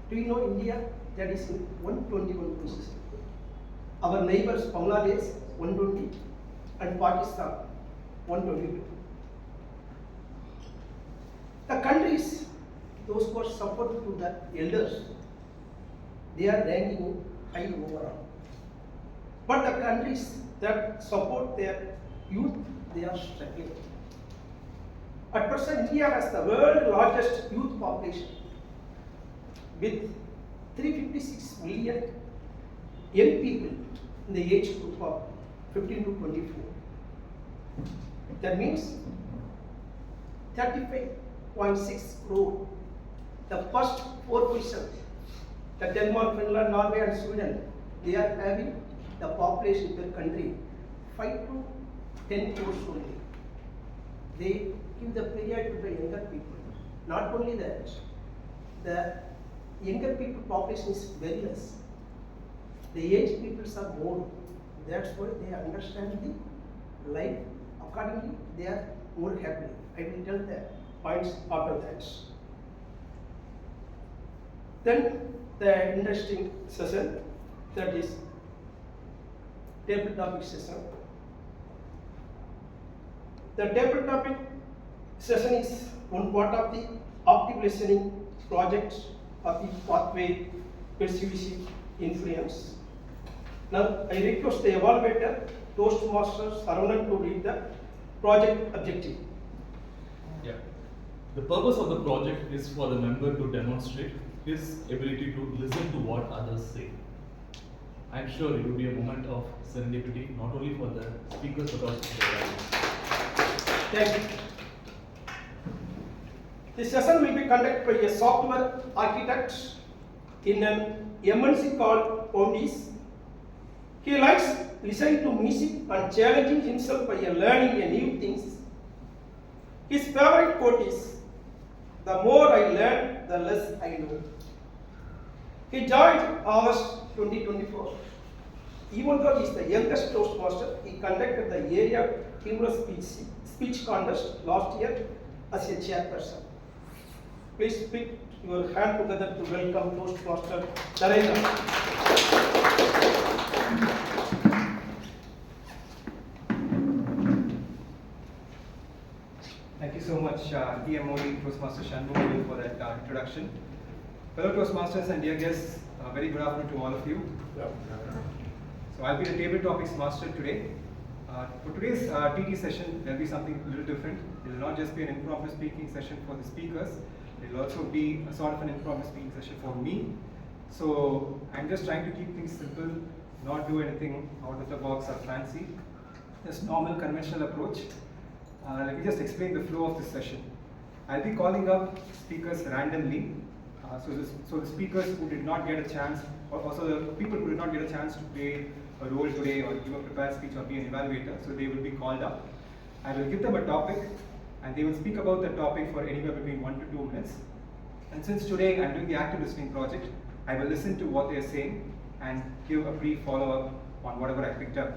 Do you know India? That is in 121 position. Our neighbors Bangladesh 120 and Pakistan 122. The countries, those who are supportive to the elders, they are ranking high overall. But the countries that support their youth, they are struggling. At present, India has the world's largest youth population with 356 million young people in the age group of 15 to 24. That means 35.6 crore. The first 4 positions, the Denmark, Finland, Norway, and Sweden, they are having the population per country 5 to 10 crores only. They give the priority to the younger people. Not only that, the younger people population is very less. The aged people are more. That's why they understand the life. Accordingly, they are more happy. I will tell the points after that. Then the interesting session, that is table topic session. The table topic session is one part of the active listening project of the pathway persuasive influence. Now I request the evaluator, Toastmasters, Sarunan, to read the project objective. Yeah. The purpose of the project is for the member to demonstrate his ability to listen to what others say. I am sure it will be a moment of serendipity, not only for the speakers but also for the audience. Thank you. This session will be conducted by a software architect in an MNC called Pondis. He likes listening to music and challenging himself by learning new things. His favorite quote is, The more I learn, the less I know. He joined August 2024. Even though he is the youngest Toastmaster, he conducted the area humorous speech contest last year as a chairperson. Please put your hand together to welcome Toastmaster Narendra. Thank you so much, DM Modi, Toastmaster Shanmugam, for that introduction. Fellow Toastmasters and dear guests, very good afternoon to all of you. So I'll be the table topics master today. For today's TT session, there'll be something a little different. It will not just be an impromptu speaking session for the speakers. It will also be a sort of an impromptu speaking session for me. So I'm just trying to keep things simple, not do anything out of the box or fancy. Just normal conventional approach. Let me just explain the flow of this session. I'll be calling up speakers randomly. So the speakers who did not get a chance, or also the people who did not get a chance to play a role today or give a prepared speech or be an evaluator, so they will be called up. I will give them a topic and they will speak about the topic for anywhere between 1 to 2 minutes. And since today I'm doing the active listening project, I will listen to what they are saying and give a brief follow-up on whatever I picked up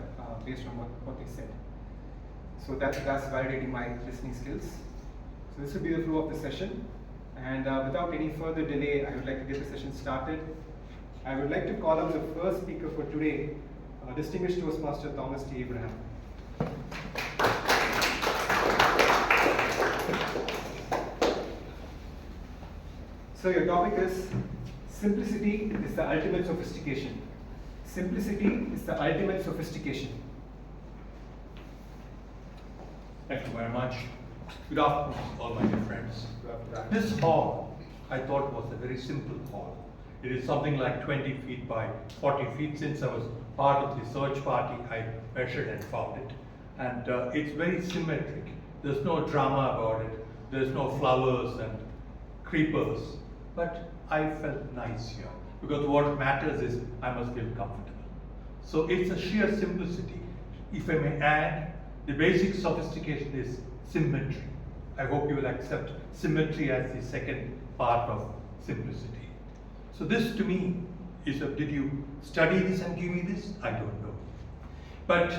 based on what they said. So that's validating my listening skills. So this will be the flow of the session. And without any further delay, I would like to get the session started. I would like to call up the first speaker for today, distinguished Toastmaster Thomas T. Abraham. So your topic is simplicity is the ultimate sophistication. Simplicity is the ultimate sophistication. Thank you very much. Good afternoon, all my dear friends. This hall, I thought, was a very simple hall. It is something like 20 feet by 40 feet. Since I was part of the search party, I measured and found it. And it's very symmetric. There's no drama about it. There's no flowers and creepers. But I felt nice here, because what matters is I must feel comfortable. So it's a sheer simplicity. If I may add, the basic sophistication is symmetry. I hope you will accept symmetry as the second part of simplicity. So this to me is did you study this and give me this? I don't know. But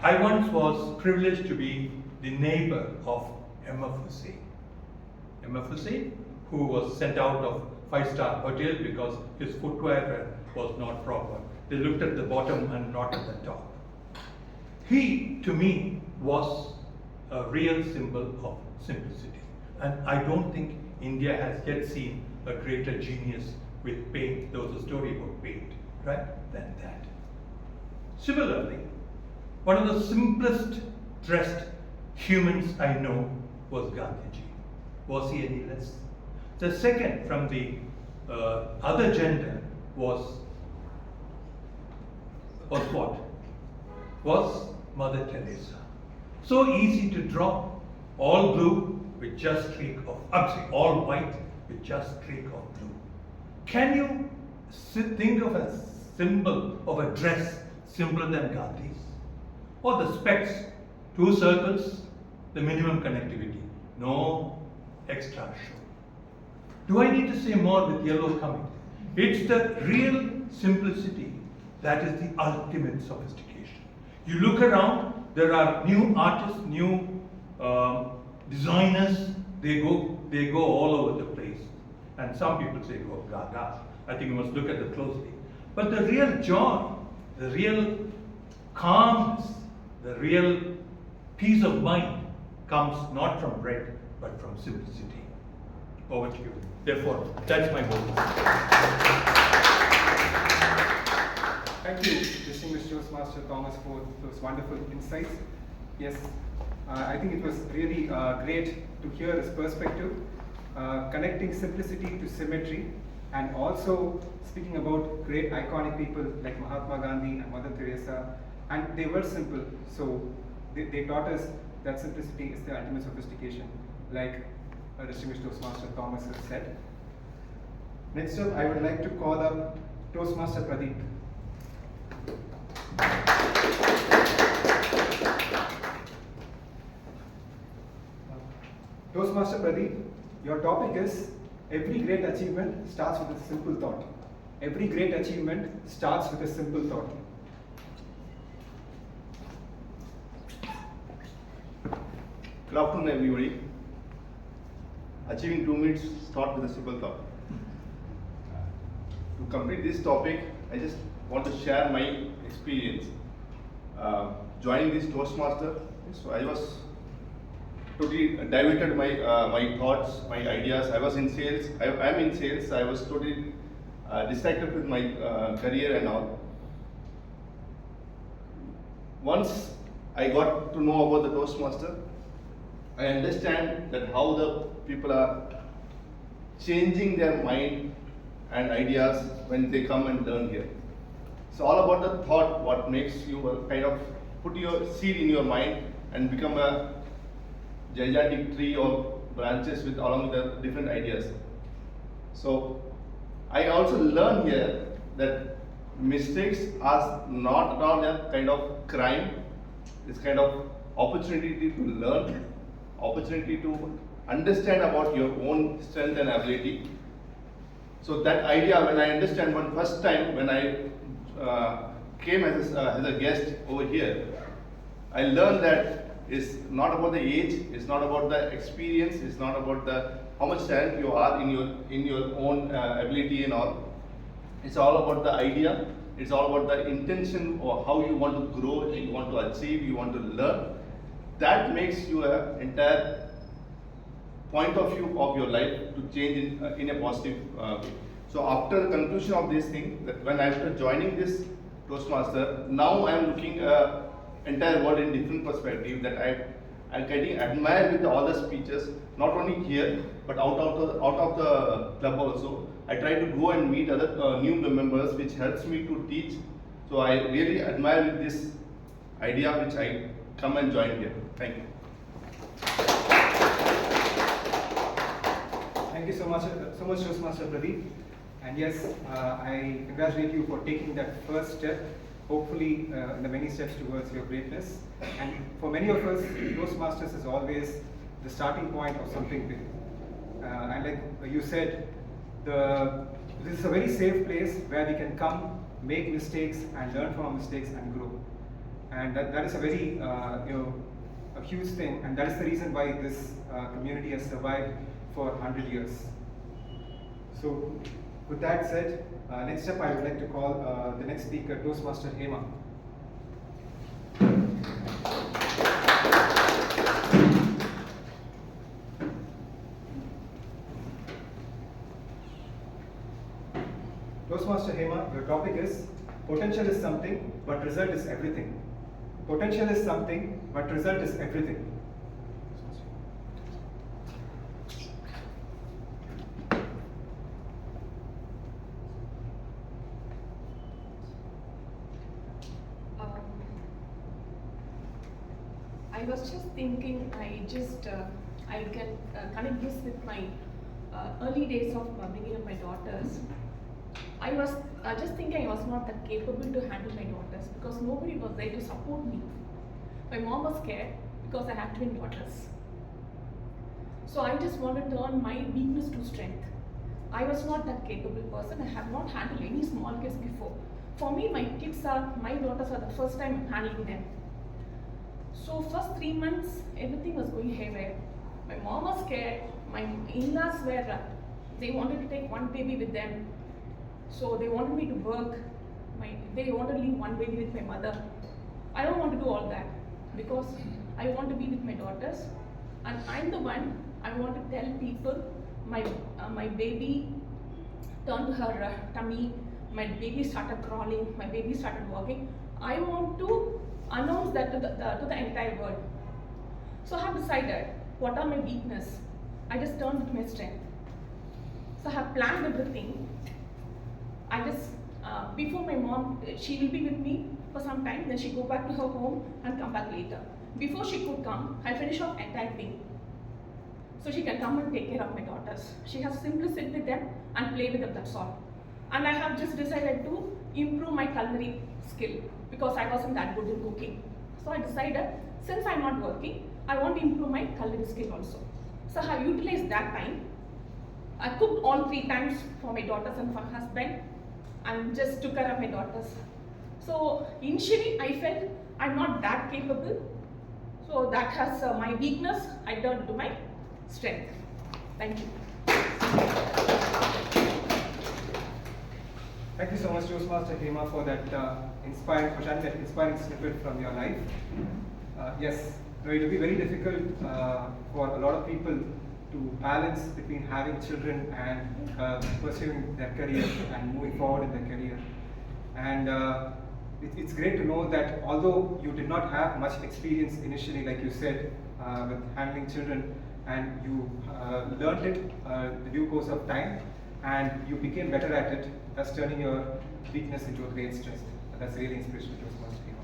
I once was privileged to be the neighbor of M.F. Hussain. M.F. Hussain, who was sent out of 5-star hotel because his footwear was not proper. They looked at the bottom and not at the top. He, to me, was a real symbol of simplicity. And I don't think India has yet seen a greater genius with paint. There was a story about paint, right? Than that. Similarly, one of the simplest dressed humans I know was Gandhiji. Was he any less? The second from the other gender was what? Was Mother Teresa. So easy to draw, all blue with just streak of, all white with just streak of blue. Can you think of a symbol of a dress simpler than Gandhi's? Or the specs, 2 circles, the minimum connectivity, no extra show. Do I need to say more with yellow coming? It's the real simplicity that is the ultimate sophistication. You look around, there are new artists, new designers, they go all over the place. And some people say go gaga. I think you must look at them closely. But the real joy, the real calmness, the real peace of mind comes not from bread, but from simplicity. Over to you. Therefore, that's my goal. Thank you, distinguished Toastmaster Thomas, for those wonderful insights. Yes, I think it was really great to hear this perspective, connecting simplicity to symmetry, and also speaking about great iconic people like Mahatma Gandhi and Mother Teresa. And they were simple, so they taught us that simplicity is the ultimate sophistication, like distinguished Toastmaster Thomas has said. Next up, I would like to call up Toastmaster Pradeep. Toastmaster Pradeep Your topic is every great achievement starts with a simple thought. Every great achievement starts with a simple thought. Good afternoon, everybody. Achieving 2 minutes start with a simple thought. To complete this topic, I just want to share my experience. Joining this Toastmaster, so I was totally diverted my thoughts, my ideas. I was in sales. I'm in sales. I was totally distracted with my career and all. Once I got to know about the Toastmaster, I understand that how the people are changing their mind and ideas when they come and learn here. It's all about the thought, what makes you kind of put your seed in your mind and become a gigantic tree or branches with along with the different ideas. So I also learn here that mistakes are not at all a kind of crime. It's kind of opportunity to learn, opportunity to understand about your own strength and ability. So that idea, when I understand one first time when I came as a guest over here, I learned that it's not about the age, it's not about the experience, it's not about the how much talent you are in your own ability and all. It's all about the idea. It's all about the intention or how you want to grow, you want to achieve, you want to learn. That makes you an entire point of view of your life to change in a positive way. So after the conclusion of this thing, that when after joining this Toastmaster, now I am looking entire world in different perspective, that I'm getting admired with all the speeches, not only here but out of the club also. I try to go and meet other new members, which helps me to teach. So I really admire with this idea which I come and join here. Thank you. Thank you so much, Toastmaster Pradeep. And yes, I congratulate you for taking that first step, hopefully in the many steps towards your greatness. And for many of us, Toastmasters is always the starting point of something big. And like you said, this is a very safe place where we can come, make mistakes, and learn from our mistakes and grow. And that is a very a huge thing, and that is the reason why this community has survived for 100 years. So, with that said, next up I would like to call the next speaker, Toastmaster Hema. Toastmaster Hema, your topic is potential is something, but result is everything. Potential is something, but result is everything. I was just thinking, I can connect this with my early days of bringing up my daughters. I was just thinking I was not that capable to handle my daughters because nobody was there to support me. My mom was scared because I had twin daughters. So I just wanted to turn my weakness to strength. I was not that capable person. I have not handled any small kids before. For me, my daughters are the first time I'm handling them. So first 3 months, everything was going haywire. My mom was scared. My in-laws were, they wanted to take one baby with them. So they wanted me to work. They wanted to leave one baby with my mother. I don't want to do all that because I want to be with my daughters. And I'm the one, I want to tell people my baby turned to her tummy, my baby started crawling, my baby started walking. I want to announce that to the entire world. So I have decided what are my weaknesses. I just turned to my strength. So I have planned everything. I just, before my mom, she will be with me for some time, then she go back to her home and come back later. Before she could come, I finish off entire thing. So she can come and take care of my daughters. She has simply sit with them and play with them, that's all. And I have just decided to improve my culinary skill because I wasn't that good in cooking. So I decided, since I'm not working, I want to improve my culinary skill also. So I have utilized that time I cooked all 3 times for my daughters and for husband, and just took care of my daughters. So initially I felt I'm not that capable. So that has my weakness, I turned to my strength. Thank you. Thank you so much, Toastmaster Hema, for that inspiring snippet from your life. Yes, it will be very difficult for a lot of people to balance between having children and pursuing their career and moving forward in their career. And it's great to know that although you did not have much experience initially, like you said, with handling children, and you learned it the due course of time, and you became better at it, thus turning your weakness into a great strength. That's really inspirational, Toastmaster Hema.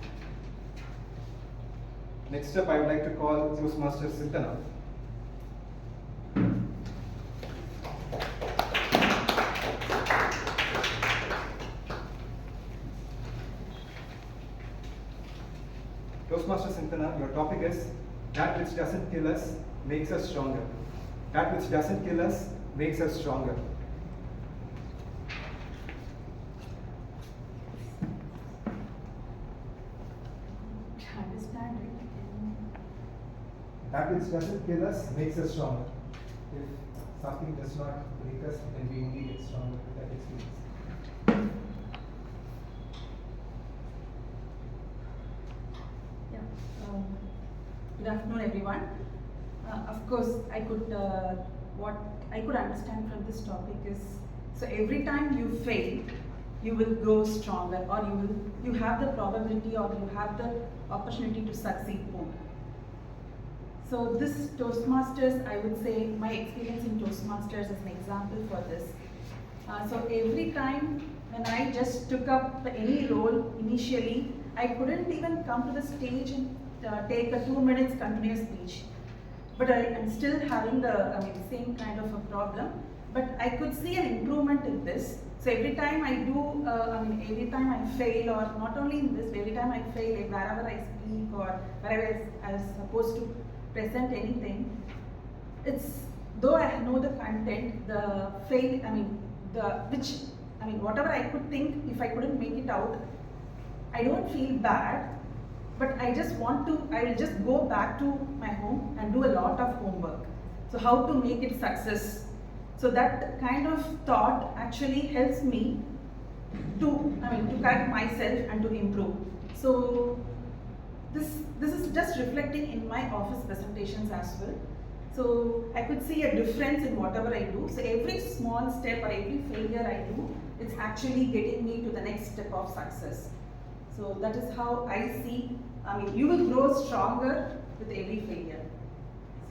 Next up, I would like to call Toastmaster Sintana. Toastmaster Sintana, your topic is that which doesn't kill us makes us stronger. That which doesn't kill us makes us stronger. That which doesn't kill us makes us stronger. If something does not break us, then we only get stronger with that experience. Good afternoon, everyone. Of course, what I could understand from this topic is, so every time you fail, you will grow stronger, or you have the probability, or you have the opportunity to succeed more. So this Toastmasters, I would say my experience in Toastmasters is an example for this. So every time when I just took up any role initially, I couldn't even come to the stage and take a 2 minutes continuous speech. But I am still having the same kind of a problem. But I could see an improvement in this. So every time I do, every time I fail, or not only in this, every time I fail, wherever I speak or wherever I was supposed to present anything, it's, though I know the content, the fail, whatever I could think, if I couldn't make it out, I don't feel bad, but I will just go back to my home and do a lot of homework. So how to make it success. So that kind of thought actually helps me to correct myself and to improve. So this is just reflecting in my office presentations as well. So I could see a difference in whatever I do. So every small step or every failure I do, it's actually getting me to the next step of success. So that is how I see, you will grow stronger with every failure.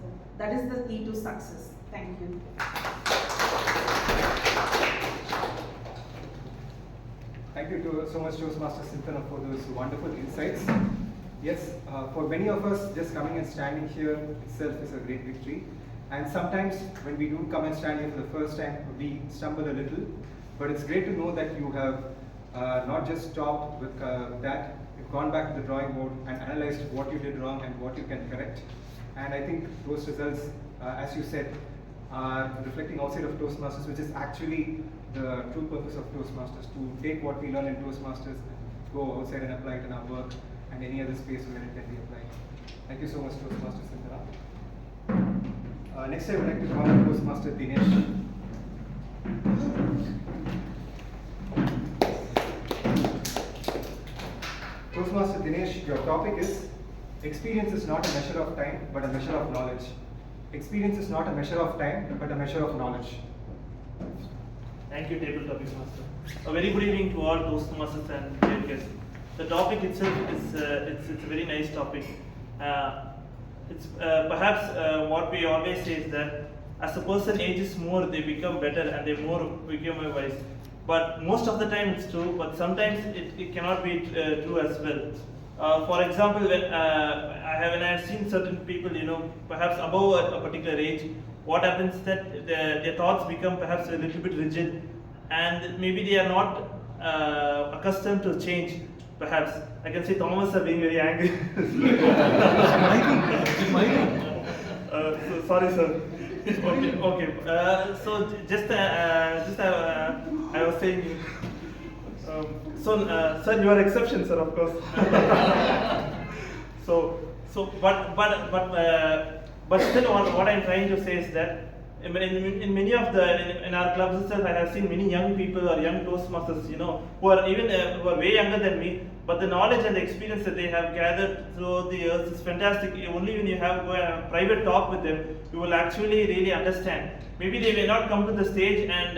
So that is the key to success. Thank you. Thank you so much, Toastmaster Sintana, for those wonderful insights. Yes, for many of us, just coming and standing here itself is a great victory. And sometimes when we do come and stand here for the first time, we stumble a little. But it's great to know that you have not just stopped with that, you've gone back to the drawing board and analyzed what you did wrong and what you can correct. And I think those results, as you said, are reflecting outside of Toastmasters, which is actually the true purpose of Toastmasters, to take what we learn in Toastmasters, go outside and apply it in our work and any other space where it can be applied. Thank you so much, Toastmaster Sintana. Next I would like to call on Toastmaster Dinesh. Toastmaster Dinesh, your topic is, experience is not a measure of time, but a measure of knowledge. Experience is not a measure of time, but a measure of knowledge. Thank you, Table Topic Master. A very good evening to all Toastmasters and dear guests. The topic itself is it's a very nice topic. It's perhaps what we always say is that as a person ages more, they become better and they become wise. But most of the time it's true, but sometimes it cannot be true as well. For example, when I have seen certain people, perhaps above a particular age, what happens is that their thoughts become perhaps a little bit rigid, and maybe they are not accustomed to change. Perhaps I can see Thomas are being very angry. So, sorry, sir. Okay. I was saying. Sir, you are exception, sir, of course. But still, what I'm trying to say is that in many of in our clubs itself, I have seen many young people or young Toastmasters, who are who are way younger than me. But the knowledge and the experience that they have gathered through the years is fantastic. Only when you have a private talk with them, you will actually really understand. Maybe they may not come to the stage, and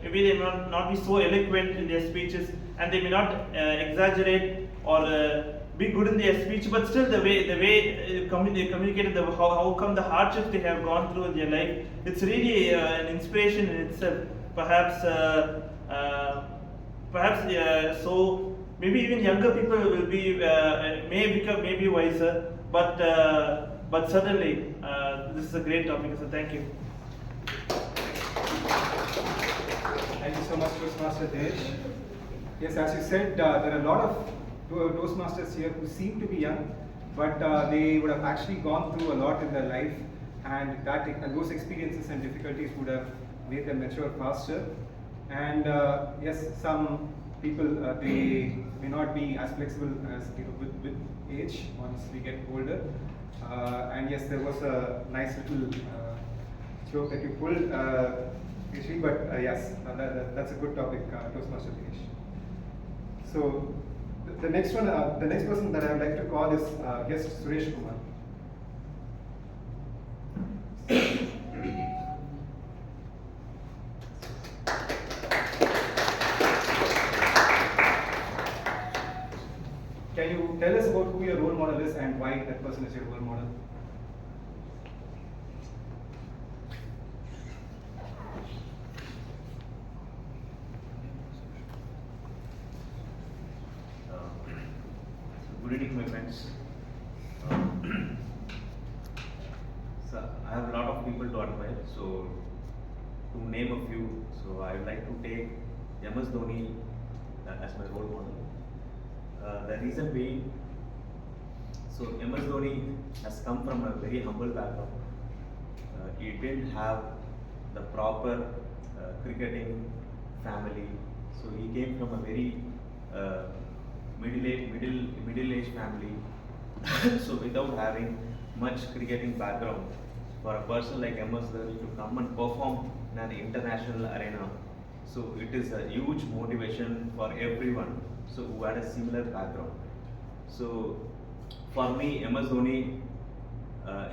maybe they may not be so eloquent in their speeches, and they may not exaggerate or be good in their speech, but still the way they communicated, how come the hardships they have gone through in their life, it's really an inspiration in itself. So maybe even younger people will be maybe wiser, but certainly this is a great topic. So thank you. Thank you so much, Toastmaster Dinesh. Yes, as you said, there are a lot of Toastmasters here who seem to be young, but they would have actually gone through a lot in their life, and those experiences and difficulties would have made them mature faster. And yes, some people they may not be as flexible as with age once we get older. And yes, there was a nice little joke that you pulled, but yes, that's a good topic, Toastmaster Dinesh. So the next person that I would like to call is guest Suresh Kumar. Can you tell us about who your role model is and why that person is your role model? Good evening, my friends. So I have a lot of people to admire. So to name a few, so I would like to take MS Dhoni as my role model. The reason being, so MS Dhoni has come from a very humble background. He didn't have the proper cricketing family. So he came from a very middle-aged family. So without having much cricketing background, for a person like MS Dhoni to come and perform in an international arena, so it is a huge motivation for everyone so who had a similar background. So for me, MS Dhoni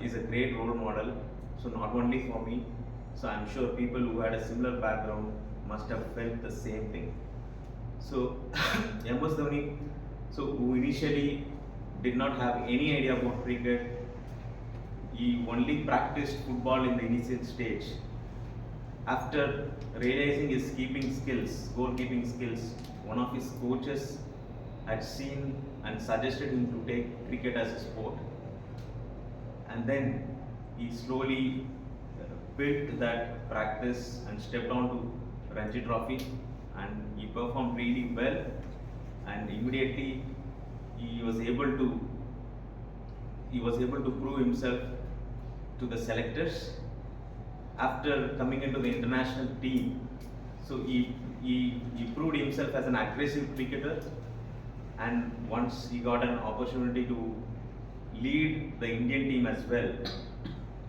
is a great role model. So not only for me, so I'm sure people who had a similar background must have felt the same thing. So MS Dhoni, so who initially did not have any idea about cricket, he only practiced football in the initial stage. After realizing his goalkeeping skills, one of his coaches had seen and suggested him to take cricket as a sport. And then he slowly built that practice and stepped on to Ranji Trophy, and he performed really well, and immediately he was able to prove himself to the selectors. After coming into the international team, so he proved himself as an aggressive cricketer, and once he got an opportunity to lead the Indian team as well.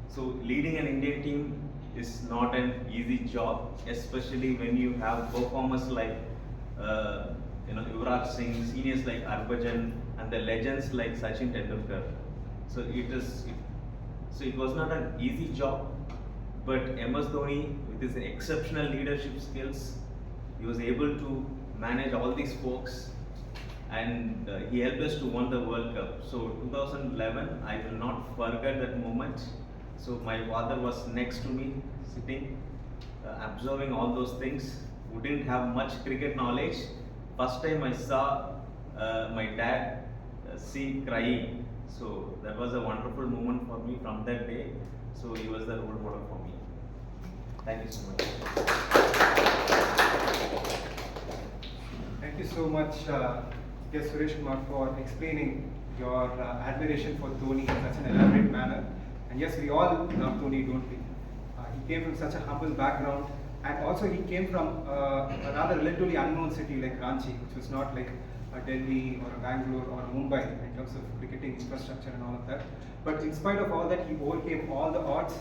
So leading an Indian team is not an easy job, especially when you have performers like Yuvraj Singh, seniors like Harbhajan, and the legends like Sachin Tendulkar. So it was not an easy job, but MS Dhoni, with his exceptional leadership skills, he was able to manage all these folks, and he helped us to win the World Cup. So 2011, I will not forget that moment. So my father was next to me, sitting, observing all those things, who didn't have much cricket knowledge. First time I saw my dad see crying. So that was a wonderful moment for me from that day. So he was the role model for me. Thank you so much. Thank you so much, yes, Suresh Kumar, for explaining your admiration for Dhoni in such an elaborate manner. And yes, we all love Dhoni, don't we? He came from such a humble background, and also he came from a rather relatively unknown city like Ranchi, which was not like Delhi or Bangalore or Mumbai in terms of cricketing infrastructure and all of that. But in spite of all that, he overcame all the odds.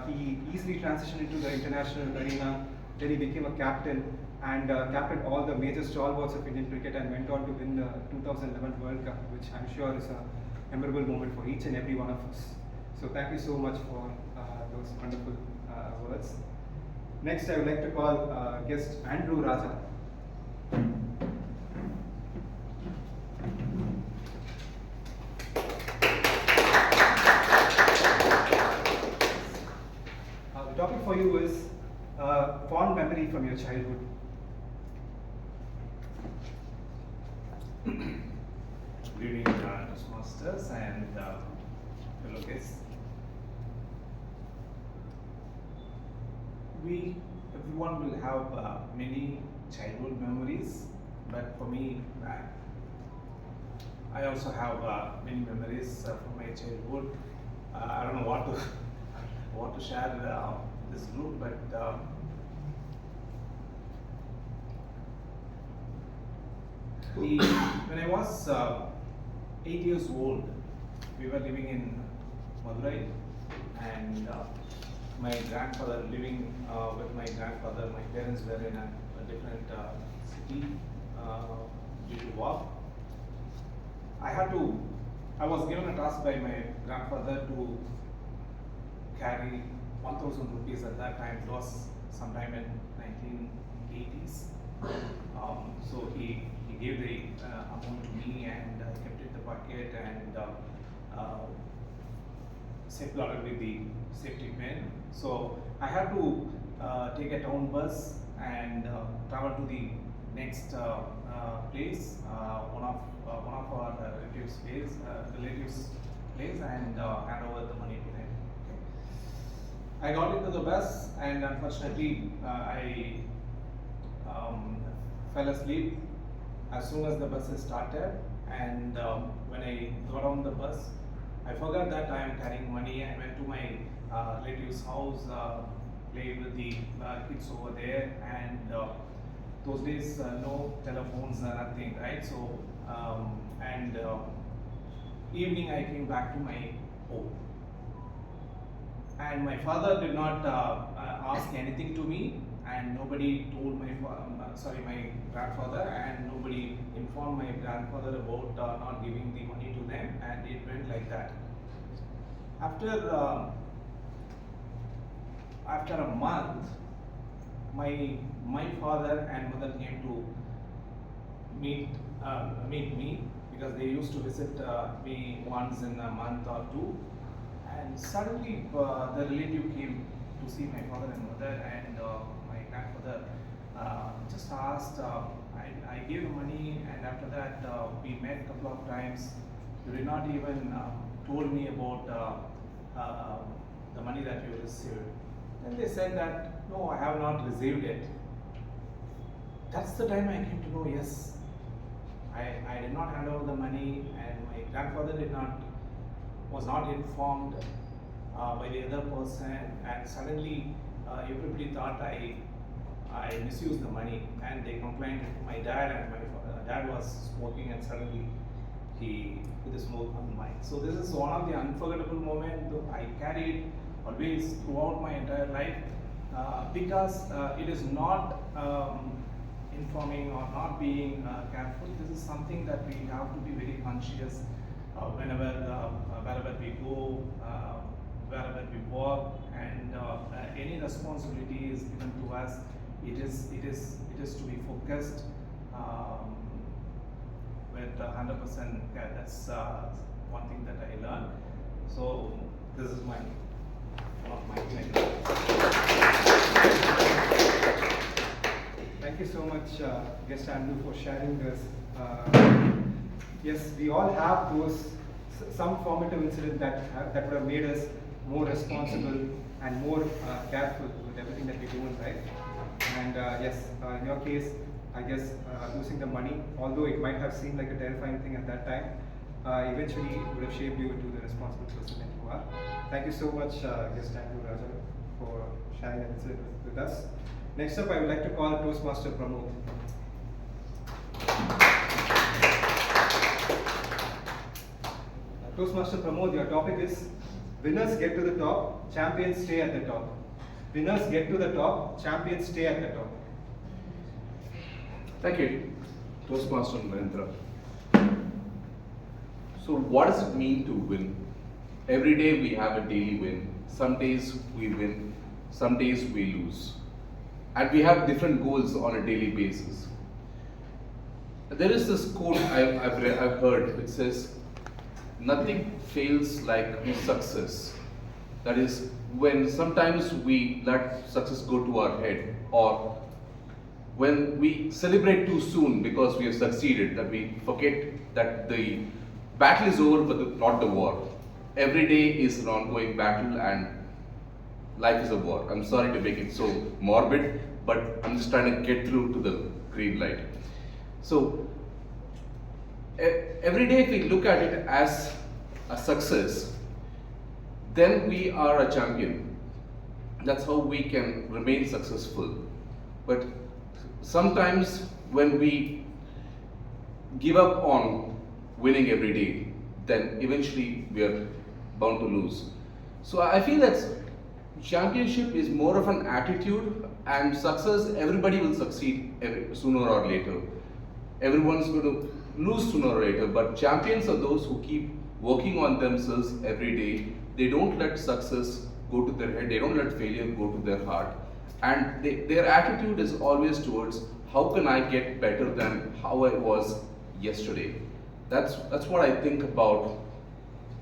He easily transitioned into the international arena. Then he became a captain and captained all the major stalwarts of Indian cricket and went on to win the 2011 World Cup, which I'm sure is a memorable moment for each and every one of us. So thank you so much for those wonderful words. Next, I would like to call guest Andrew Raja. The topic for you is fond memory from your childhood. Good evening, Toastmasters and fellow guests. Everyone will have many childhood memories, but for me, I also have many memories from my childhood. I don't know what to share this group, but when I was 8 years old, we were living in Madurai, and my grandfather living with my grandfather. My parents were in a different city due to work. I was given a task by my grandfather to carry 1,000 rupees at that time. It was sometime in 1980s. So he gave the amount to me, and I kept it in the bucket and safeguarded with the safety pin. So I had to take a town bus and travel to the next place, one of our relatives' place, and hand over the money to them. Okay. I got into the bus, and unfortunately, I fell asleep as soon as the bus started. And when I got on the bus, I forgot that I am carrying money. I went to my relative's house, played with the kids over there, and those days no telephones, nothing, right? So evening I came back to my home, and my father did not ask anything to me, and nobody told my grandfather, and nobody informed my grandfather about not giving the money to them, and it went like that. After a month, my father and mother came to meet me, because they used to visit me once in a month or two, and suddenly the relative came to see my father and mother, and my grandfather just asked. I gave the money, and after that we met a couple of times. You did not even told me about the money that you received. Then they said that no, I have not received it. That's the time I came to know, yes, I did not hand over the money, and my grandfather was not informed by the other person, and suddenly everybody thought I misused the money, and they complained to my dad, and my dad was smoking, and suddenly he put the smoke on mine. So this is one of the unforgettable moments I carried always throughout my entire life, because it is not informing or not being careful. This is something that we have to be very conscious wherever we go, wherever we work, and any responsibility is given to us. It is to be focused with 100% care. That's one thing that I learned. So this is one of my Thank you so much, guest Andrew, for sharing this. Yes, we all have some formative incident that would have made us more responsible and more careful with everything that we do in life. And yes, in your case, I guess losing the money, although it might have seemed like a terrifying thing at that time, eventually would have shaped you into the responsible person that you are. Thank you so much, guest Andrew Raja. for sharing that insight with us. Next up, I would like to call Toastmaster Pramod. Toastmaster Pramod, your topic is winners get to the top, champions stay at the top. Winners get to the top, champions stay at the top. Thank you, Toastmaster Narendra. So what does it mean to win? Every day we have a daily win. Some days we win, some days we lose. And we have different goals on a daily basis. There is this quote I've heard which says, nothing fails like success. That is, when sometimes we let success go to our head, or when we celebrate too soon because we have succeeded, that we forget that the battle is over but not the war. Every day is an ongoing battle and life is a war. I'm sorry to make it so morbid, but I'm just trying to get through to the green light. So every day if we look at it as a success, then we are a champion. That's how we can remain successful. But sometimes when we give up on winning every day, then eventually we are bound to lose. So I feel that championship is more of an attitude, and success, everybody will succeed sooner or later. Everyone's going to lose sooner or later, but champions are those who keep working on themselves every day. They don't let success go to their head, they don't let failure go to their heart. And their attitude is always towards, how can I get better than how I was yesterday? That's what I think about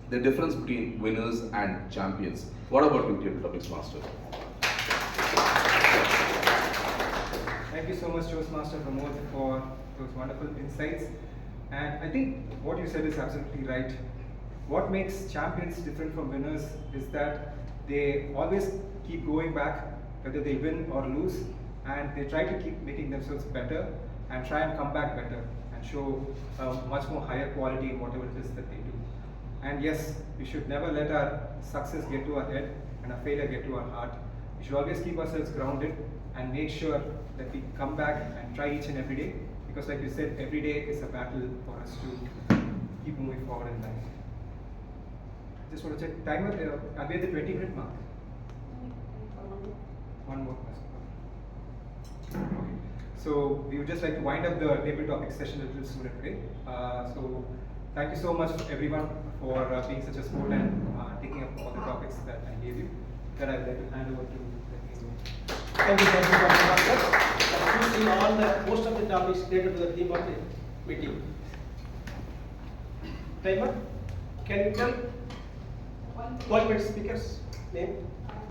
the difference between winners and champions. What about you, Table Topics Master? Thank you so much, Toastmaster Pramod, for those wonderful insights. And I think what you said is absolutely right. What makes champions different from winners is that they always keep going back, whether they win or lose, and they try to keep making themselves better and try and come back better and show a much more higher quality in whatever it is that they do. And yes, we should never let our success get to our head and our failure get to our heart. We should always keep ourselves grounded and make sure that we come back and try each and every day, because like you said, every day is a battle for us to keep moving forward in life. Just want to check timer. Are we at the 20-minute mark? One more question. Okay. So we would just like to wind up the table topic session a little sooner today. So thank you so much everyone for being such a sport and taking up all the topics that I gave you. Then I would like to hand over to the Thank you, Master. You see all most of the topics related to the theme of the meeting. Timer, can you tell 1 minute speakers name?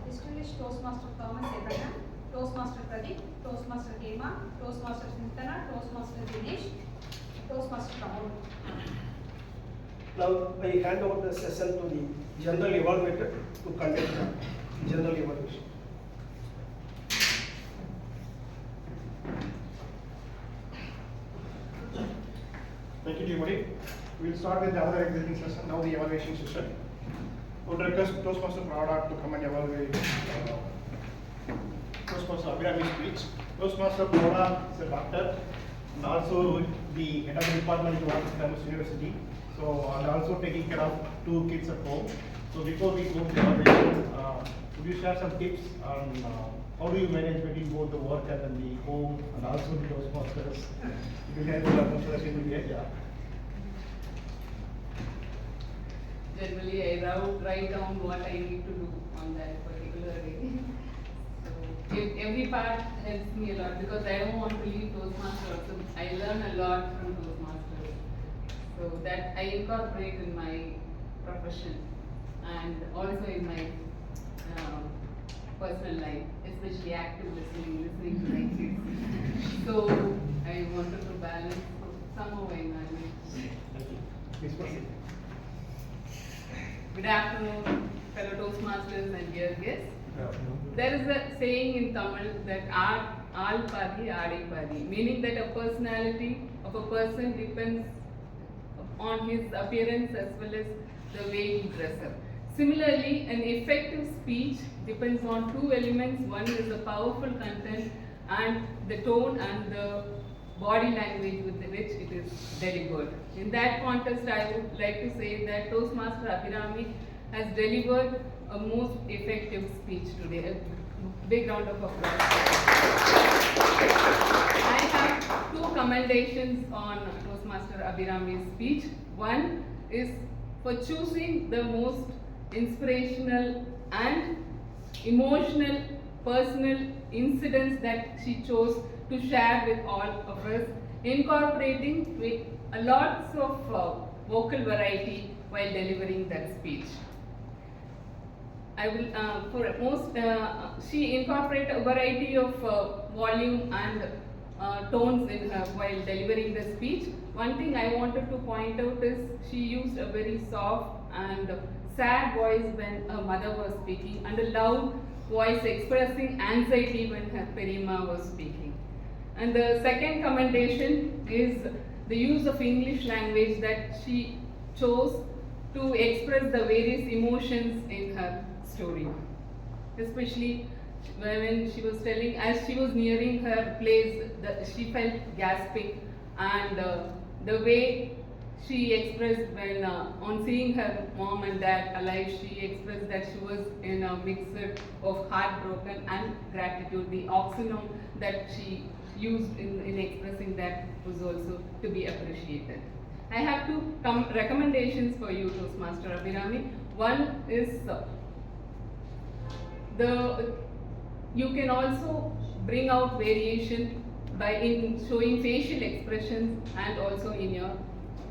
Distinguished Toastmaster Thomas Abraham, Toastmaster Pradeep, Toastmaster Hema, Toastmaster Sintana, Toastmaster Dinesh, Toastmaster Pramod. Now I hand over the session to the general evaluator to conduct the general evaluation. Thank you, Timothy. We'll start with the other executing session, now the evaluation session. I would request Toastmaster Prada to come and evaluate Toastmaster Abhirami's speech. Toastmaster Prada is a doctor and also the head of the department at Toastmasters University. So, and also taking care of 2 kids at home. So before we go to the evaluation, would you share some tips on how do you manage between both the work and then the home and also the Toastmasters? If you can yeah. Generally, I write down what I need to do on that particular day. So every part helps me a lot because I don't want to leave Toastmasters. So I learn a lot from Toastmasters. So that I incorporate in my profession and also in my personal life, especially active listening to my kids. So I wanted to balance somehow I manage. Thank you. Please proceed. Good afternoon, fellow Toastmasters and dear guests. There is a saying in Tamil that all padi, aadi padi, meaning that a personality of a person depends on his appearance as well as the way he dresses up. Similarly, an effective speech depends on two elements. One is the powerful content and the tone and the body language with which it is delivered. In that context, I would like to say that Toastmaster Abhirami has delivered a most effective speech today. A big round of applause. I have two commendations on Toastmaster Abhirami's speech. One is for choosing the most inspirational and emotional personal incidents that she chose to share with all of us, incorporating with lots of vocal variety while delivering that speech. I will, she incorporated a variety of volume and tones in her while delivering the speech. One thing I wanted to point out is she used a very soft and sad voice when her mother was speaking and a loud voice expressing anxiety when her Perima was speaking. And the second commendation is the use of English language that she chose to express the various emotions in her story. Especially when she was telling, as she was nearing her place, she felt gasping, and the way she expressed when on seeing her mom and dad alive, she expressed that she was in a mixture of heartbroken and gratitude. The oxynom that she used in expressing that was also to be appreciated. I have two recommendations for you, Toastmaster Abhirami. One is you can also bring out variation by showing facial expressions and also in your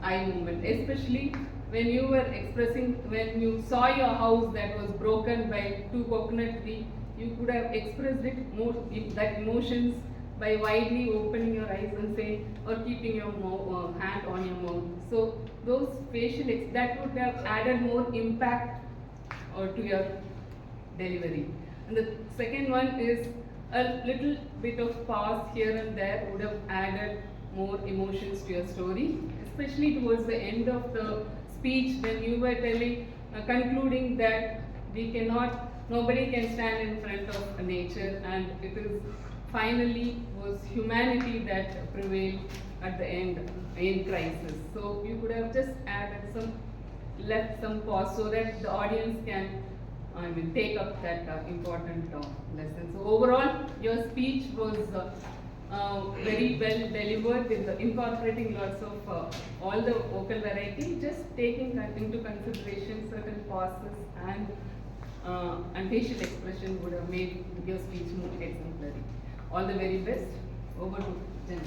eye movement, especially when you were expressing, when you saw your house that was broken by two coconut trees, you could have expressed it more, that emotions by widely opening your eyes and saying, or keeping your hand on your mouth. So those facial that would have added more impact to your delivery. And the second one is a little bit of pause here and there would have added more emotions to your story, especially towards the end of the speech when you were telling, concluding that nobody can stand in front of nature, and it is finally was humanity that prevailed at the end in crisis. So you could have just left some pause so that the audience can take up that important lesson. So overall, your speech was very well delivered with incorporating lots of all the vocal variety, just taking into consideration certain pauses and facial expression would have made your speech more exemplary. All the very best. Over to Jen.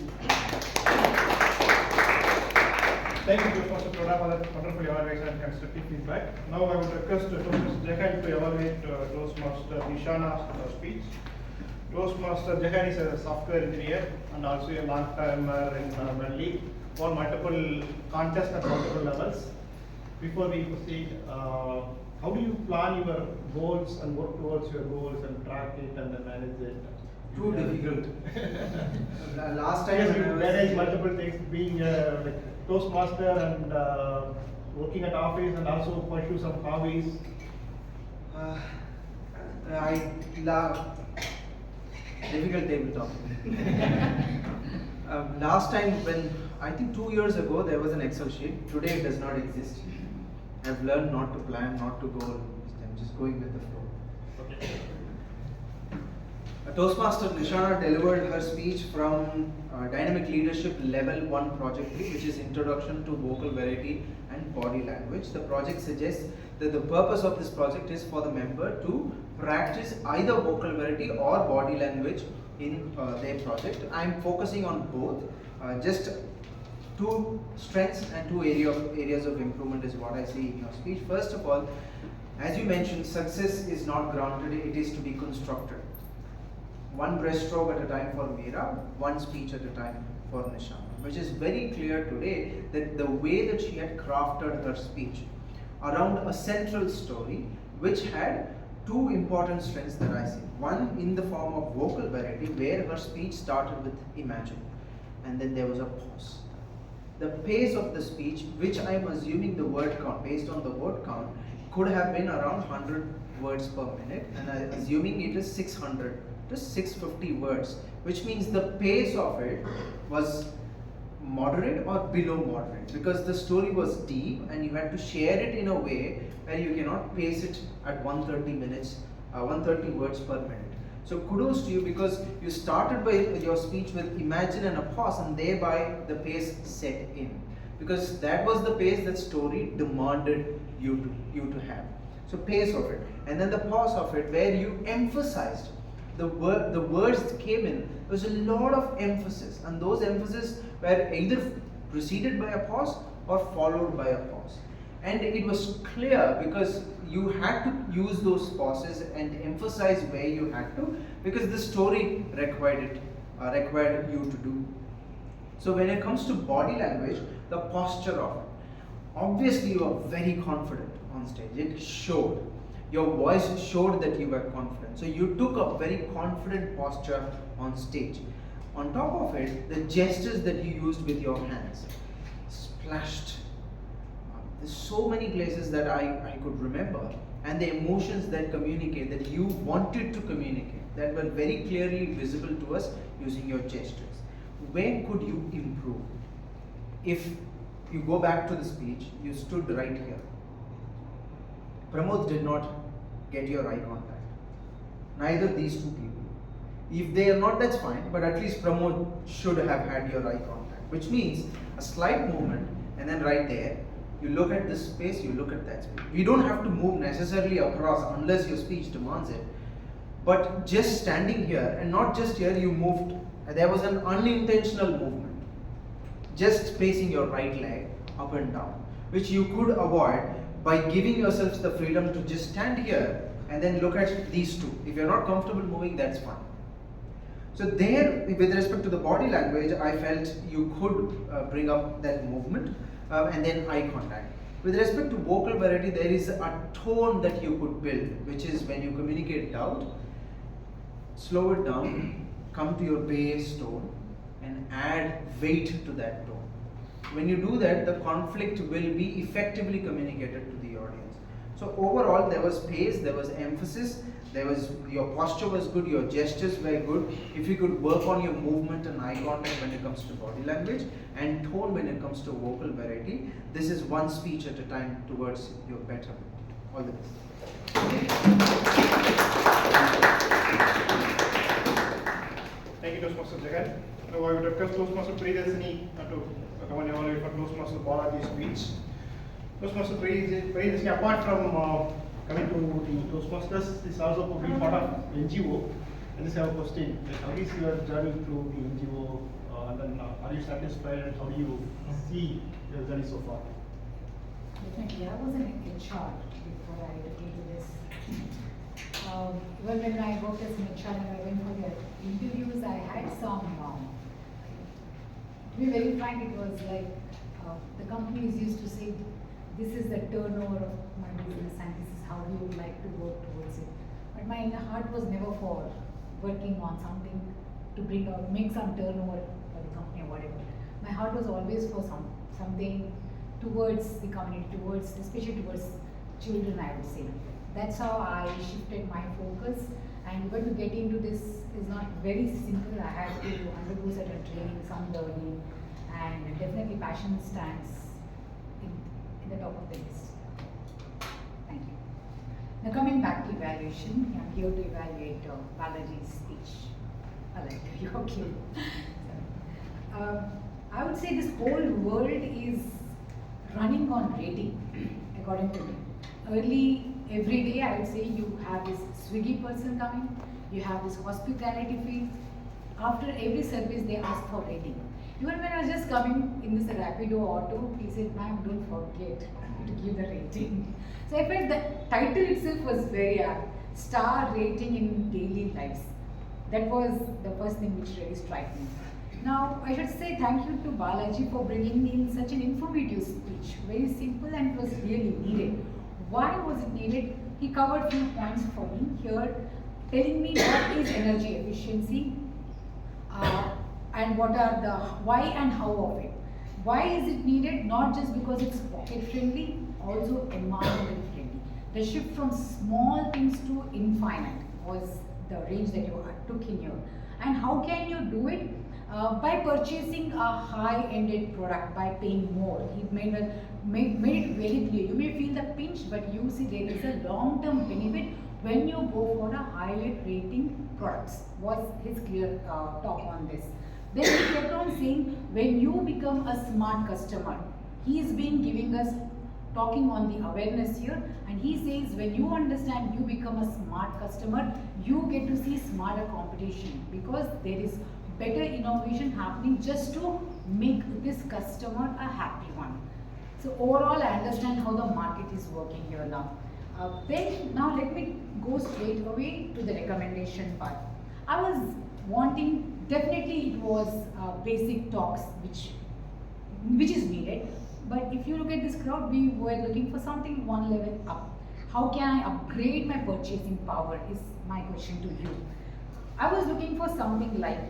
Thank you, Professor Pradha, for that wonderful evaluation and constructive feedback. Now I would request Toastmaster Jahan to evaluate Toastmaster Nishana's speech. Toastmaster Jahan is a software engineer and also a long-timer in Delhi, won multiple contests at multiple levels. Before we proceed, how do you plan your goals and work towards your goals and track it and then manage it? Too difficult. Last time yes, you manage multiple things, being like Toastmaster and working at office and also pursue some hobbies. Difficult tabletop. Last time when, I think 2 years ago, there was an Excel sheet. Today it does not exist. I've learned not to plan, not to go. I'm just going with the flow. Okay. Toastmaster Nishana delivered her speech from Dynamic Leadership Level 1 Project 3, which is Introduction to Vocal Variety and Body Language. The project suggests that the purpose of this project is for the member to practice either vocal variety or body language in their project. I'm focusing on both. Just two strengths and two areas of improvement is what I see in your speech. First of all, as you mentioned, success is not granted, it is to be constructed. One breaststroke at a time for Meera, one speech at a time for Nishana, which is very clear today that the way that she had crafted her speech around a central story which had two important strengths that I see. One in the form of vocal variety, where her speech started with imagine, and then there was a pause. The pace of the speech, which I am assuming the word count, based on the word count, could have been around 100 words per minute, and assuming it is 600 to 650 words, which means the pace of it was moderate or below moderate, because the story was deep and you had to share it in a way where you cannot pace it at 130 words per minute. So kudos to you, because you started by your speech with imagine and a pause, and thereby the pace set in, because that was the pace that story demanded you to have. So pace of it, and then the pause of it, where you emphasized the words that came in. There was a lot of emphasis, and those emphasis were either preceded by a pause or followed by a pause. And it was clear because you had to use those pauses and emphasize where you had to, because the story required you to do. So when it comes to body language, the posture of it, obviously you are very confident on stage. It showed. Your voice showed that you were confident. So you took a very confident posture on stage. On top of it, the gestures that you used with your hands splashed. There's so many places that I could remember, and the emotions that communicate, that you wanted to communicate, that were very clearly visible to us using your gestures. Where could you improve? If you go back to the speech, you stood right here. Pramod did not get your eye contact. Neither these two people. If they are not, that's fine, but at least Pramod should have had your eye contact, which means a slight movement, and then right there, you look at this space, you look at that space. We don't have to move necessarily across unless your speech demands it. But just standing here, and not just here, you moved, there was an unintentional movement. Just placing your right leg up and down, which you could avoid by giving yourselves the freedom to just stand here and then look at these two. If you're not comfortable moving, that's fine. So there, with respect to the body language, I felt you could bring up that movement and then eye contact. With respect to vocal variety, there is a tone that you could build, which is when you communicate doubt, slow it down, come to your bass tone, and add weight to that tone. When you do that, the conflict will be effectively communicated to the audience. So overall, there was pace, there was emphasis, your posture was good, your gestures were good. If you could work on your movement and eye contact when it comes to body language, and tone when it comes to vocal variety, this is one speech at a time towards your betterment. All the best. Thank you, Toastmaster Jagan. Now I would request Toastmaster Priyadashini to come and evaluate for Toastmaster Balaji's speech. Toastmaster Priyadashini, apart from coming to the Toastmasters, is also being part of NGO. And this I have a question. How is your journey through the NGO? And then are you satisfied? How do you see your journey so far? Definitely. I was in HR before I looked into this. Even when I worked as an HR and I went for the interviews, I had some, to be very frank, it was like the companies used to say, this is the turnover of my business and this is how we would like to work towards it. But my heart was never for working on something to bring out, make some turnover for the company or whatever. My heart was always for something towards the community, especially towards children, I would say. That's how I shifted my focus, and even to get into this is not very simple. I had to undergo certain training, some learning, and definitely passion stands in the top of the list. Thank you. Now coming back to evaluation, I'm here to evaluate Balaji's speech. I like you, okay. I would say this whole world is running on rating, according to me. Every day I would say you have this Swiggy person coming, you have this hospitality field. After every service they ask for rating. Even when I was just coming in this Rapido auto, he said, ma'am, don't forget to give the rating. So I felt the title itself was very apt, star rating in daily lives. That was the first thing which really struck me. Now, I should say thank you to Balaji for bringing in such an informative speech. Very simple, and it was really needed. Why was it needed? He covered few points for me here, telling me what is energy efficiency and what are the why and how of it. Why is it needed? Not just because it's pocket friendly, also environmental friendly. The shift from small things to infinite was the range that you took in here. And how can you do it? By purchasing a high-ended product, by paying more. He made it very clear. You may feel the pinch, but you see there is a long-term benefit when you go for a higher rating products. Was his clear talk on this. Then he kept on saying, when you become a smart customer, he is giving us talking on the awareness here, and he says when you understand, you become a smart customer, you get to see smarter competition because there is better innovation happening just to make this customer a happy one. So overall, I understand how the market is working here now. Now let me go straight away to the recommendation part. I was wanting, definitely it was basic talks which is needed. But if you look at this crowd, we were looking for something one level up. How can I upgrade my purchasing power is my question to you. I was looking for something like,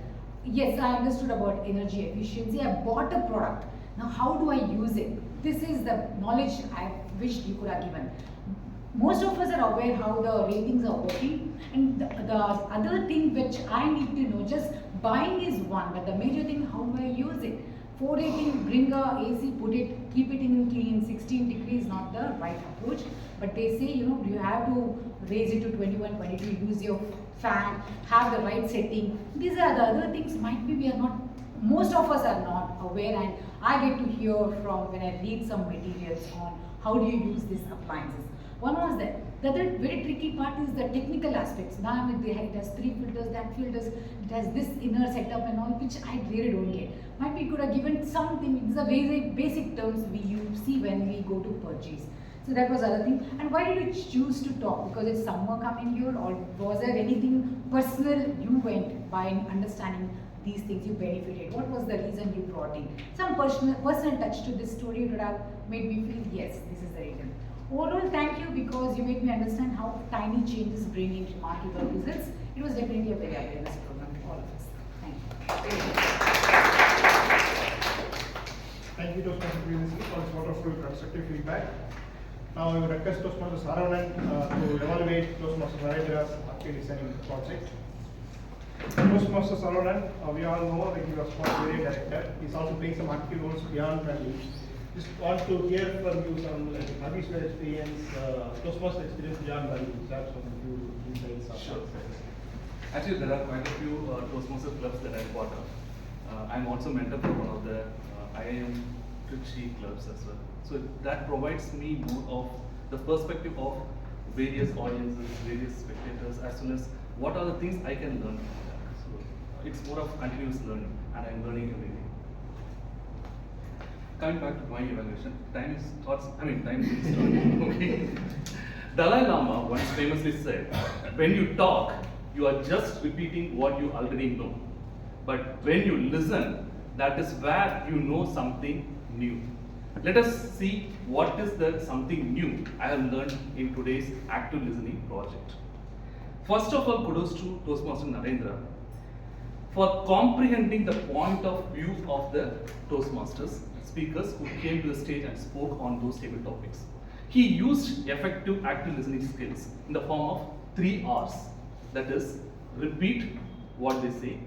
yes, I understood about energy efficiency. I bought a product. Now how do I use it? This is the knowledge I wished you could have given. Most of us are aware how the ratings are working, and the other thing which I need to know, just buying is one, but the major thing, how do I use it? 4 rating, bring a AC, put it, keep it in clean, 16 degrees, not the right approach. But they say, you have to raise it to 21, 22, use your fan, have the right setting. These are the other things might be we are not, most of us are not aware, and I get to hear from when I read some materials on how do you use these appliances. One was that. The other very tricky part is the technical aspects. Now it has 3 filters, that filters, it has this inner setup and all, which I really don't get. Might be could have given something. These are very basic terms we see when we go to purchase. So that was other thing. And why did you choose to talk? Because it's summer coming here, or was there anything personal you went by understanding these things you benefited? What was the reason you brought in? Some personal touch to this story would have made me feel, yes, this is the reason. Overall, thank you because you made me understand how tiny changes bring in remarkable results. It was definitely a very awareness program for all of us. Thank you. Thank you, Toastmasters previously, for this wonderful constructive feedback. Now I would request Toastmasters Saravanan to evaluate Toastmasters Narendra's arcade designing project. Toastmasters Saravanan, we all know that he was sports director. He's also playing some active roles beyond rally. Just want to hear from you some Abhi's experience, Toastmasters experience beyond rally. Perhaps some few insights. Sure. Actually, there are quite a few Toastmasters clubs that I'm part of. I'm also mentor for one of the IIM Trichy clubs as well. So that provides me more of the perspective of various audiences, various spectators, as well as what are the things I can learn from that. So it's more of continuous learning, and I'm learning every day. Coming back to my evaluation, time is learning. Okay. Dalai Lama once famously said, when you talk, you are just repeating what you already know. But when you listen, that is where you know something new. Let us see what is the something new I have learned in today's active listening project. First of all, kudos to Toastmaster Narendra for comprehending the point of view of the Toastmasters speakers who came to the stage and spoke on those table topics. He used effective active listening skills in the form of 3 R's. That is, repeat what they say,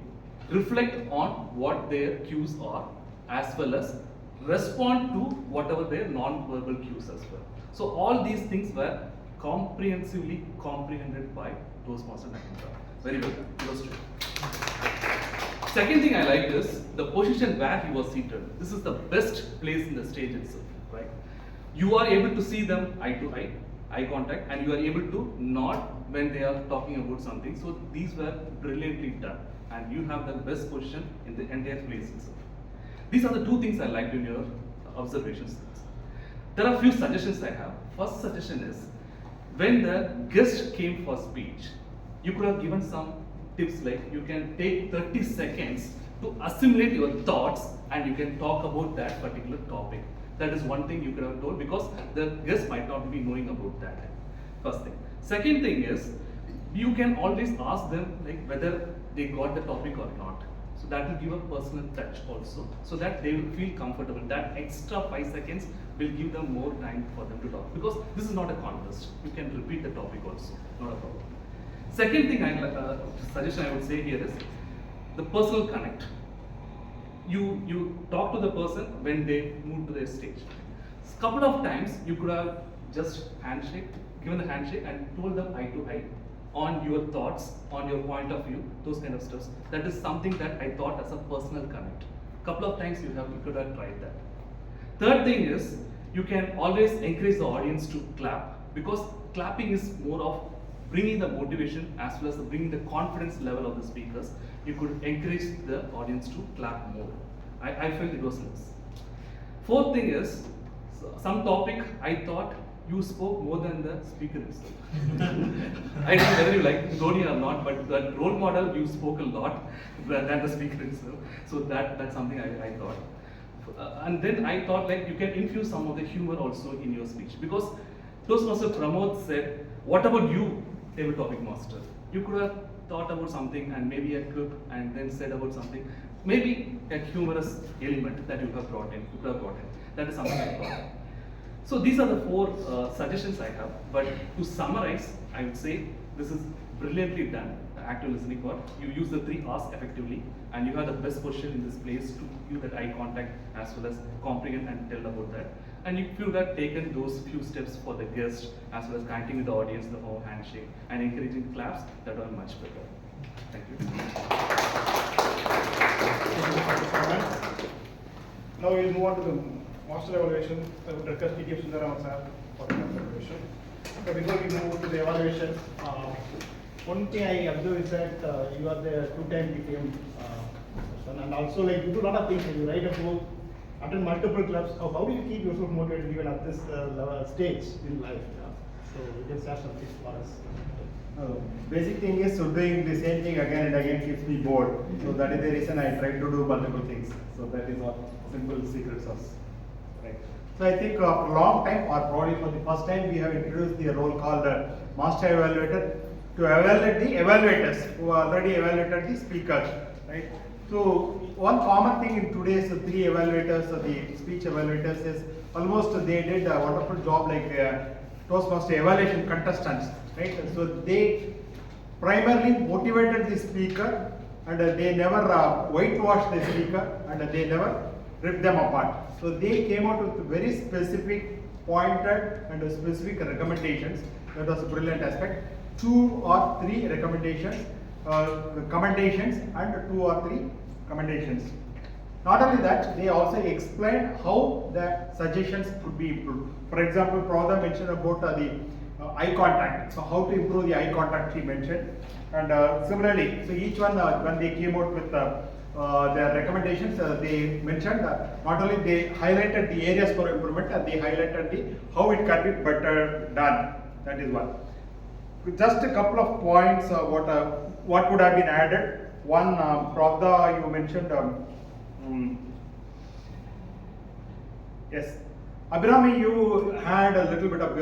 reflect on what their cues are, as well as respond to whatever their non-verbal cues as well. So all these things were comprehensively comprehended by Toastmaster Narendra. Very well, kudos to him. Second thing I liked is the position where he was seated. This is the best place in the stage itself, right? You are able to see them eye to eye contact, and you are able to nod when they are talking about something. So these were brilliantly done, and you have the best position in the entire place itself. These are the 2 things I liked in your observations. There are a few suggestions I have. First suggestion is, when the guest came for speech, you could have given some tips like you can take 30 seconds to assimilate your thoughts and you can talk about that particular topic. That is one thing you could have told because the guest might not be knowing about that. First thing. Second thing is, you can always ask them like whether they got the topic or not. So that will give a personal touch also, so that they will feel comfortable. That extra 5 seconds will give them more time for them to talk, because this is not a contest. You can repeat the topic also, not a problem. Second thing, suggestion I would say here is the personal connect. You talk to the person when they move to their stage. Couple of times you could have just given the handshake and told them eye to eye on your thoughts, on your point of view, those kind of stuff. That is something that I thought as a personal connect. Couple of times you could have tried that. Third thing is, you can always encourage the audience to clap, because clapping is more of bringing the motivation as well as bringing the confidence level of the speakers. You could encourage the audience to clap more. I felt it was nice. Fourth thing is, some topic I thought you spoke more than the speaker itself. I don't know whether you like Dhoni or not, but that role model, you spoke a lot than the speaker itself. So that's something I thought. And then I thought, like, you can infuse some of the humor also in your speech, because Toastmaster Pramod said, what about you, table topic master? You could have thought about something and maybe a quip and then said about something, maybe a humorous element that you have brought in. That is something I thought. So these are the four suggestions I have, but to summarize, I would say this is brilliantly done, the active listening part. You use the 3 R's effectively, and you have the best position in this place to give that eye contact as well as comprehend and tell about that. And if you have taken those few steps for the guest as well as connecting with the audience, the whole handshake and encouraging claps, that are much better. Thank you. Now we'll move on to the master evaluation. I would request TTF Sundaram sir for the evaluation. So before we move to the evaluation, one thing I observe is that you are the 2-time TTM person, and also like you do a lot of things. You write a book, attend multiple clubs. How do you keep yourself motivated even at this stage in life? So you can share some tips for us. Basic thing is, so doing the same thing again and again keeps me bored. So that is the reason I try to do multiple things. So that is what simple secret sauce. Right. So I think for a long time, or probably for the first time, we have introduced the role called Master Evaluator to evaluate the evaluators who already evaluated the speakers. Right. So one common thing in today's 3 evaluators, the speech evaluators, is almost they did a wonderful job like Toastmaster evaluation contestants. Right. So they primarily motivated the speaker, and they never whitewashed the speaker, and they never ripped them apart. So they came out with very specific, pointed and specific recommendations. That was a brilliant aspect. 2 or 3 recommendations, commendations, and 2 or 3 commendations. Not only that, they also explained how the suggestions could be improved. For example, Pradha mentioned about the eye contact. So how to improve the eye contact she mentioned. And similarly, so each one when they came out with their recommendations, they mentioned not only they highlighted the areas for improvement, and they highlighted the how it can be better done. That is one. Just a couple of points what would have been added. One, Pradha, you mentioned. Yes, Abhirami, you had a little bit of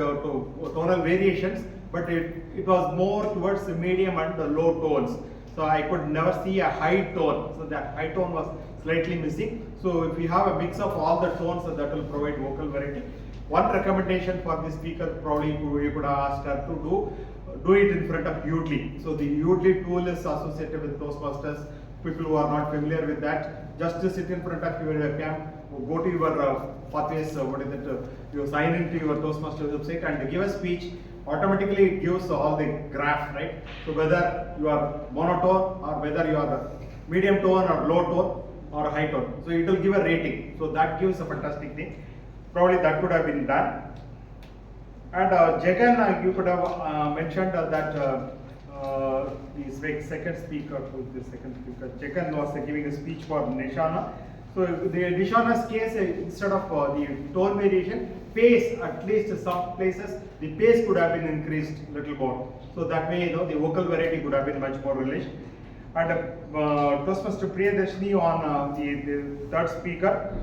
tonal variations, but it was more towards the medium and the low tones. So I could never see a high tone. So that high tone was slightly missing. So if we have a mix of all the tones, that will provide vocal variety. One recommendation for the speaker, probably you could have asked her to do it in front of Udly. So the Udly tool is associated with Toastmasters. People who are not familiar with that, just to sit in front of your webcam, go to your pathways, you sign into your Toastmasters website and give a speech. Automatically it gives all the graph, right? So whether you are monotone or whether you are medium tone or low tone or high tone. So it will give a rating. So that gives a fantastic thing. Probably that could have been done. And Jagan, you could have mentioned that the second speaker, Jagan was giving a speech for Nishana. So the Nishana's case, instead of the tone variation, pace, at least some places, the pace could have been increased a little more. So that way, the vocal variety could have been much more relished. And Toastmaster Priyadarshini on the third speaker.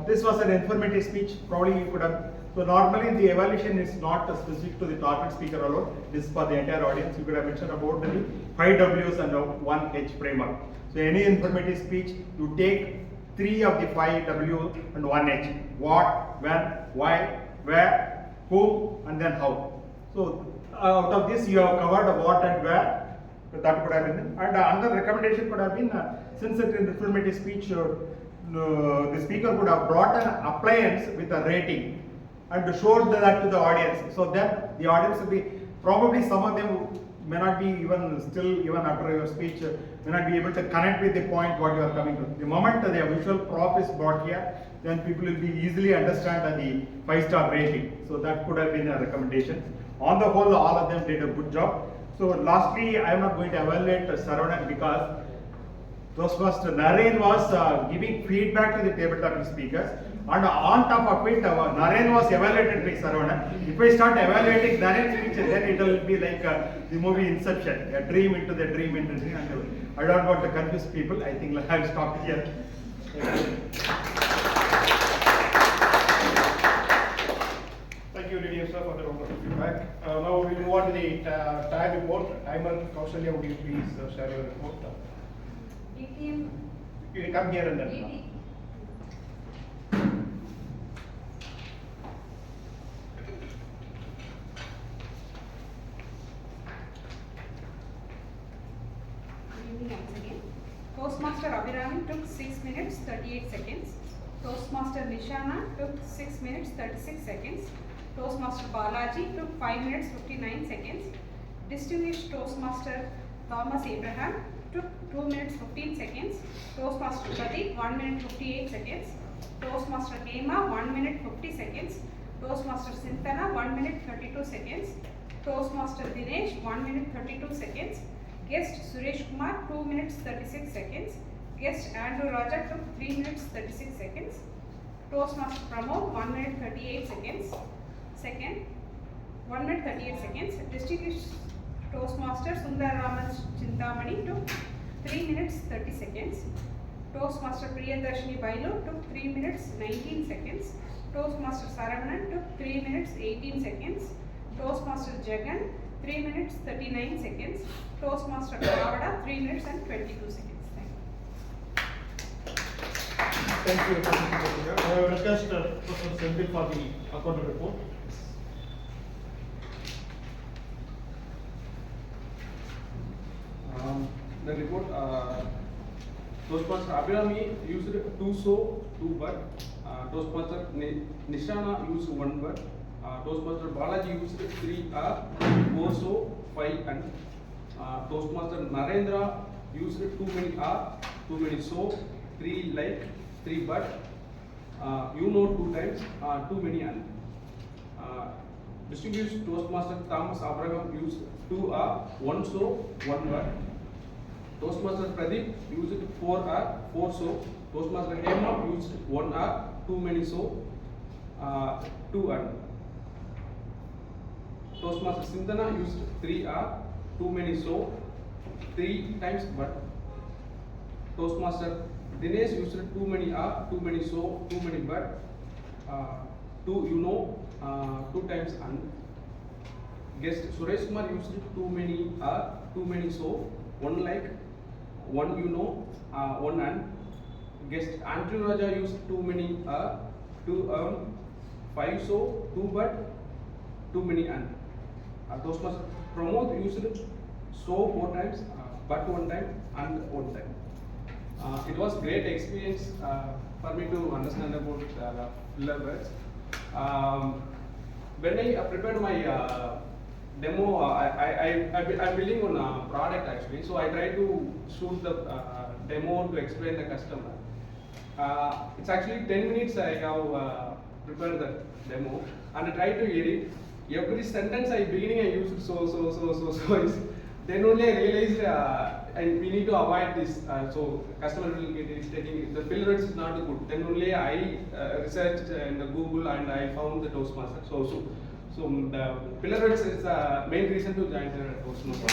This was an informative speech. Probably you could have. So normally the evaluation is not specific to the target speaker alone. This is for the entire audience. You could have mentioned about the 5 Ws and 1 H framework. So any informative speech, you take 3 of the 5 W and 1 H. What, when, why, where, whom, and then how. So out of this you have covered what and where. That could have been, and another recommendation could have been, since it in the informative speech, the speaker would have brought an appliance with a rating and showed that to the audience. So then the audience will be, probably some of them may not be even still, even after your speech, may not be able to connect with the point what you are coming to. The moment the visual prop is brought here, then people will be easily understand the 5-star rating. So that could have been a recommendation. On the whole, all of them did a good job. So lastly, I am not going to evaluate Saravanan because Toastmaster Naren was giving feedback to the table talking speakers, and on top of it, Naren was evaluated by Saravanan. If I start evaluating Naren's speech, then it will be like the movie Inception, a dream into the dream into the dream. And I don't want to confuse people. I think I'll stop here. Thank you, DDM sir, for the wonderful feedback. Now we move on to the time report. Ayman Kaushalya, would you please share your report? DTM. You can come here and then. Good evening once again. Toastmaster Abhirami took 6 minutes 38 seconds. Toastmaster Nishana took 6 minutes 36 seconds. Toastmaster Balaji took 5 minutes 59 seconds. Distinguished Toastmaster Thomas Abraham took 2 minutes 15 seconds. Toastmaster Pradeep 1 minute 58 seconds. Toastmaster Hema 1 minute 50 seconds. Toastmaster Sintana 1 minute 32 seconds. Toastmaster Dinesh 1 minute 32 seconds. Guest Suresh Kumar 2 minutes 36 seconds. Guest Andrew Raja took 3 minutes 36 seconds. Toastmaster Pramod 1 minute 38 seconds. 1 minute 38 seconds. Distinguished Toastmaster Sundar Raman Chintamani took 3 minutes 30 seconds. Toastmaster Priyadarshini Bailu took 3 minutes 19 seconds. Toastmaster Saravanan took 3 minutes 18 seconds. Toastmaster Jagan 3 minutes 39 seconds. Toastmaster Kavada 3 minutes and 22 seconds. Thank you. I will request Professor Senthil for the accounting report. The report, Toastmaster Abhirami used 2 so, 2 but. Toastmaster Nishana used 1 but. Toastmaster Balaji used 3 4 so, 5 and. Toastmaster Narendra used too many too many so, 3 like, 3 but. 2 times, too many and. Distinguished Toastmaster Thomas Abraham used 2 1 so, 1 but. Toastmaster Pradeep used 4 4 so. Toastmaster Hema used 1 too many so, 2 and. Toastmaster Sintana used 3 too many so, 3 times but. Toastmaster Dinesh used too many too many so, too many but. 2 2 times and. Guest Suresh Kumar used too many so, 1 like, 1 1 and. Guest Andrew Raja used too many 5 so, 2 but, too many and. Toastmaster Pramod used so 4 times, but 1 time and 1 time. It was great experience for me to understand about filler words. When I prepared my demo, I'm building on a product actually, so I try to shoot the demo to explain the customer. It's actually 10 minutes I have prepared the demo and I try to edit. Every sentence beginning I used so. Then only I realized and we need to avoid this. So customer will get it taking the fill rates is not good. Then only I researched in the Google and I found the Toastmaster. So the fill rates is the main reason to join the Toastmaster.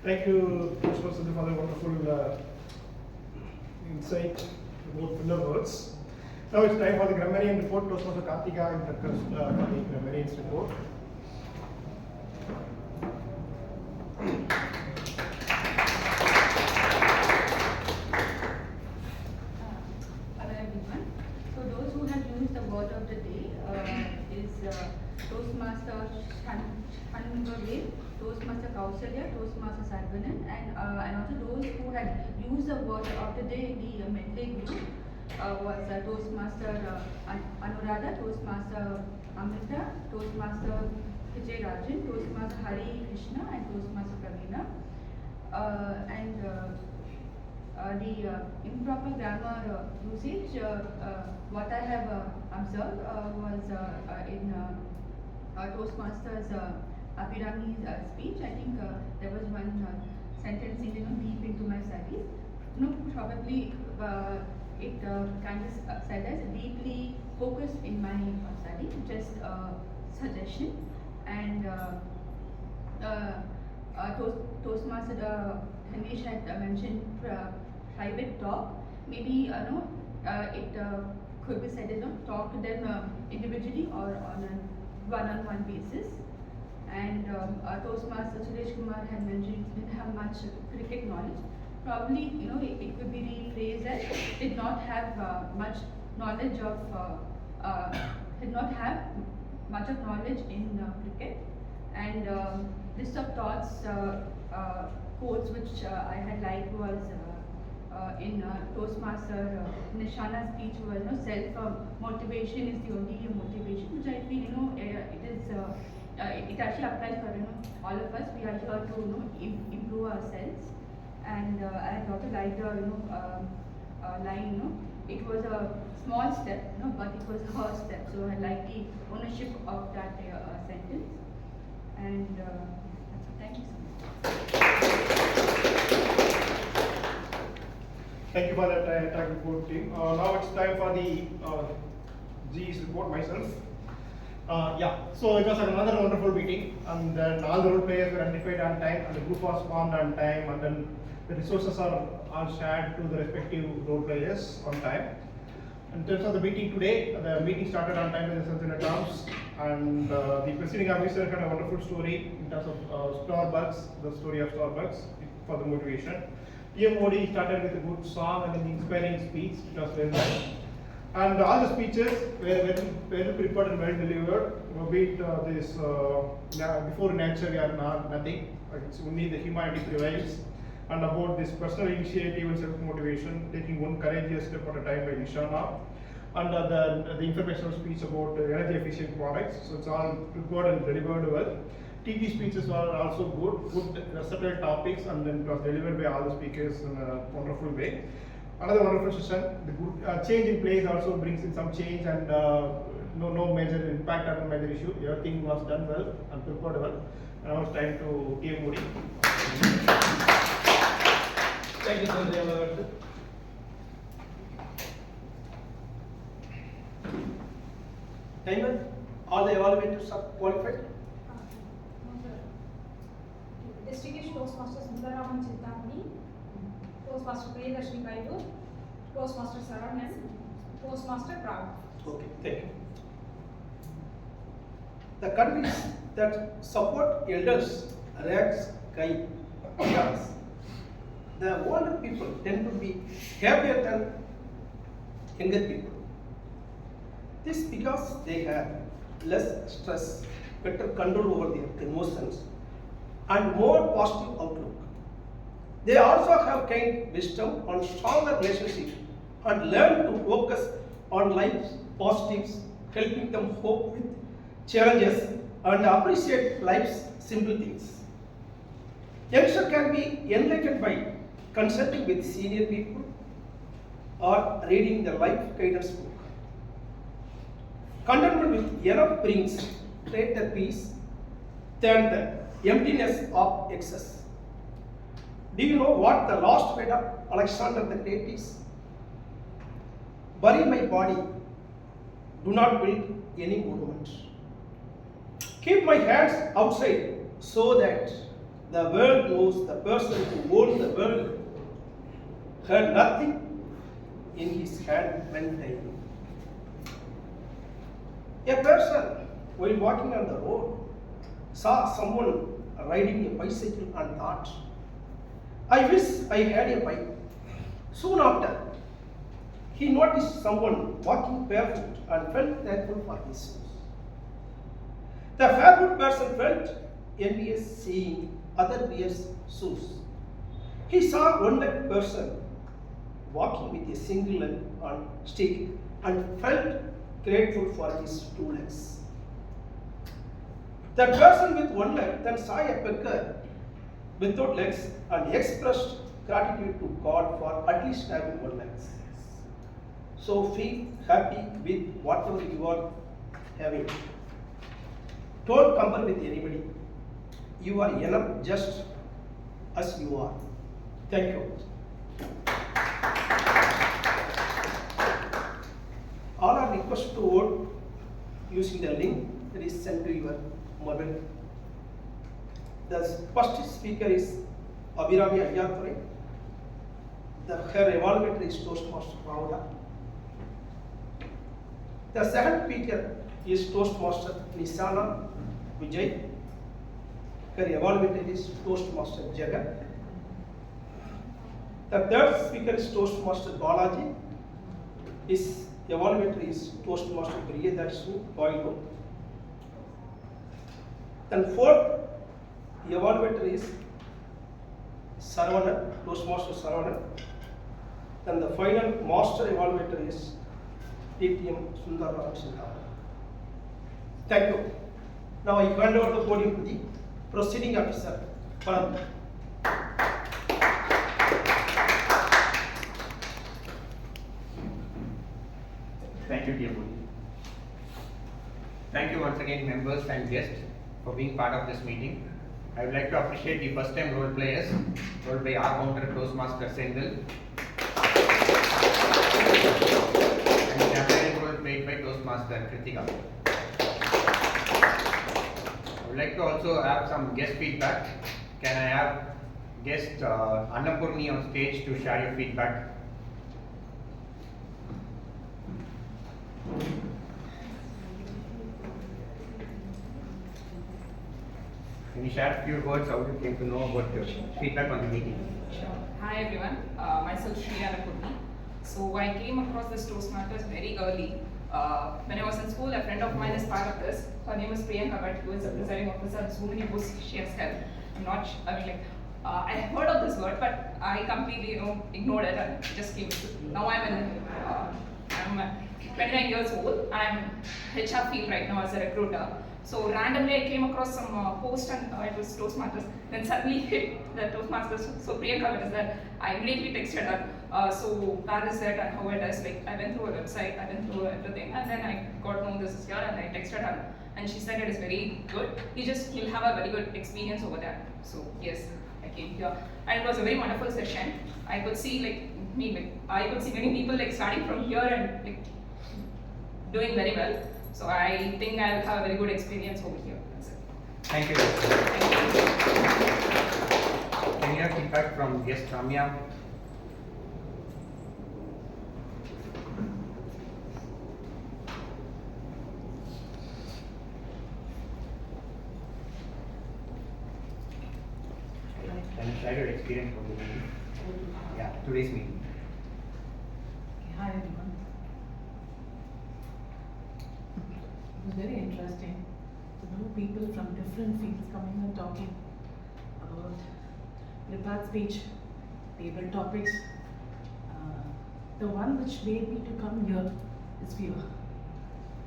Thank you, Toastmaster, for the wonderful insight about filler words. Now it's time for the grammarian report. Toastmaster Kartika and for the grammarian's report. Kausalya, Toastmasters Advanan, and also those who had used the word of the day in the medley group was Toastmaster Anuradha, Toastmaster Amrita, Toastmaster Vijay Rajan, Toastmaster Hari Krishna, and Toastmaster Pravina. The improper grammar usage, what I have observed was in Toastmasters Abhirami's speech. I think there was one sentence in deep into my studies. Probably it kind of said as deeply focused in my study, just suggestion. And Toastmaster Hanish had mentioned private talk. Maybe it could be said as talk to them individually or on a one-on-one basis. And Toastmaster Suresh Kumar had mentioned he didn't have much cricket knowledge. Probably it could be rephrased as did not have much knowledge of did not have much of knowledge in cricket. And list of thoughts quotes which I had liked was in Toastmaster Nishana's speech was self-motivation is the only motivation, which I feel it is it actually applies for all of us. We are here to improve ourselves, and I also liked the line it was a small step but it was her step, so I like the ownership of that sentence. And thank you so much. Thank you for that report, team. Now it's time for the G's report myself. So it was another wonderful meeting, and then all the role players were identified on time, and the group was formed on time, and then the resources are all shared to the respective role players on time. In terms of the meeting today, the meeting started on time with the sense terms, and the presiding officer had a wonderful story in terms of Starbucks, the story of Starbucks for the motivation. TMOD started with a good song and an inspiring speech. It was very nice. And all the speeches were well prepared and well delivered. Be it this before nature we are nothing. It's only the humanity prevails. And about this personal initiative and self-motivation, taking one courageous step at a time by Nishana. And the informational speech about energy efficient products. So it's all prepared and delivered well. TT speeches were also good versatile topics, and then it was delivered by all the speakers in a wonderful way. Another wonderful session. The good change in place also brings in some change, and no major impact or no major issue. Everything was done well and prepared well. Now it's time to TM Modi. Thank you, Sanjay. Timer, all the evaluators are qualified? Distinguished Toastmasters Mudaraman Chittamani, Toastmaster Priyadarshini Baidu, Toastmaster Saran, and Toastmaster Prav. Okay, thank you. The countries that support elders rags Kai Yes. The older people tend to be happier than younger people. This because they have less stress, better control over their emotions, and more positive outlook. They also have gained wisdom on stronger relationship and learn to focus on life's positives, helping them cope with challenges and appreciate life's simple things. Youngster can be enlightened by consulting with senior people or reading the life guidance book. Contentment with enough brings greater peace than the emptiness of excess. Do you know what the last word of Alexander the Great is? Bury my body, do not build any monument. Keep my hands outside so that the world knows the person who owned the world had nothing in his hand when dying. A person, while walking on the road, saw someone riding a bicycle and thought, I wish I had a bike. Soon after, he noticed someone walking barefoot and felt thankful for his shoes. The barefoot person felt envious, saying, other wears shoes. He saw one-legged person walking with a single leg on stick and felt grateful for his two legs. That person with one leg then saw a beggar without legs and expressed gratitude to God for at least having one leg. So feel happy with whatever you are having. Don't compare with anybody. You are enough just as you are. Thank you. All are requested to vote using the link that is sent to your mobile. The first speaker is Abhirami Ayyathurai. Her evaluator is Toastmaster Rauda. The second speaker is Toastmaster Nisana Vijay. Her evaluator is Toastmaster Jagat. The third speaker is Toastmaster Balaji. His evaluator is Toastmaster Priyadarshini Boylo. Then fourth evaluator is Saravanan, Toastmaster Saravanan. Then the final master evaluator is TTM Sundarram Sinha. Thank you. Now I hand over the podium to the proceeding officer. Param. Thank you, dear Modi. Thank you once again, members and guests, for being part of this meeting. I would like to appreciate the first-time role players, rolled by our founder Toastmaster Sendil, and the champagne role played by Toastmaster Kritika. I would like to also have some guest feedback. Can I have guest Annapurni on stage to share your feedback? Can you share a few words how you came to know about your feedback on the meeting? Sure. Hi everyone, myself Shri Annapurni. So I came across this Toastmasters very early. When I was in school, a friend of mine is part of this. Her name is Priyanka Bhatt, who is a presiding officer, and so many books she has held. I have heard of this word, but I completely ignored it and just came. Now I'm 29 years old. I'm HR field right now as a recruiter. So randomly I came across some post and it was Toastmasters. Then suddenly hit the Toastmasters. So Priyanka was there. I immediately texted her. So where is it and how it is? Like I went through a website, I went through everything, and then I got to know this is here, and I texted her, and she said it is very good. You'll have a very good experience over there. So yes, I came here, and it was a very wonderful session. I could see I could see many people starting from here and doing very well. So I think I will have a very good experience over here. That's it. Thank you. Can you have feedback from guest Ramya? Can you share your experience from the meeting? Yeah, today's meeting. Hi everyone. It was very interesting to know people from different fields coming and talking about prepared speech, table topics. The one which made me to come here is fear,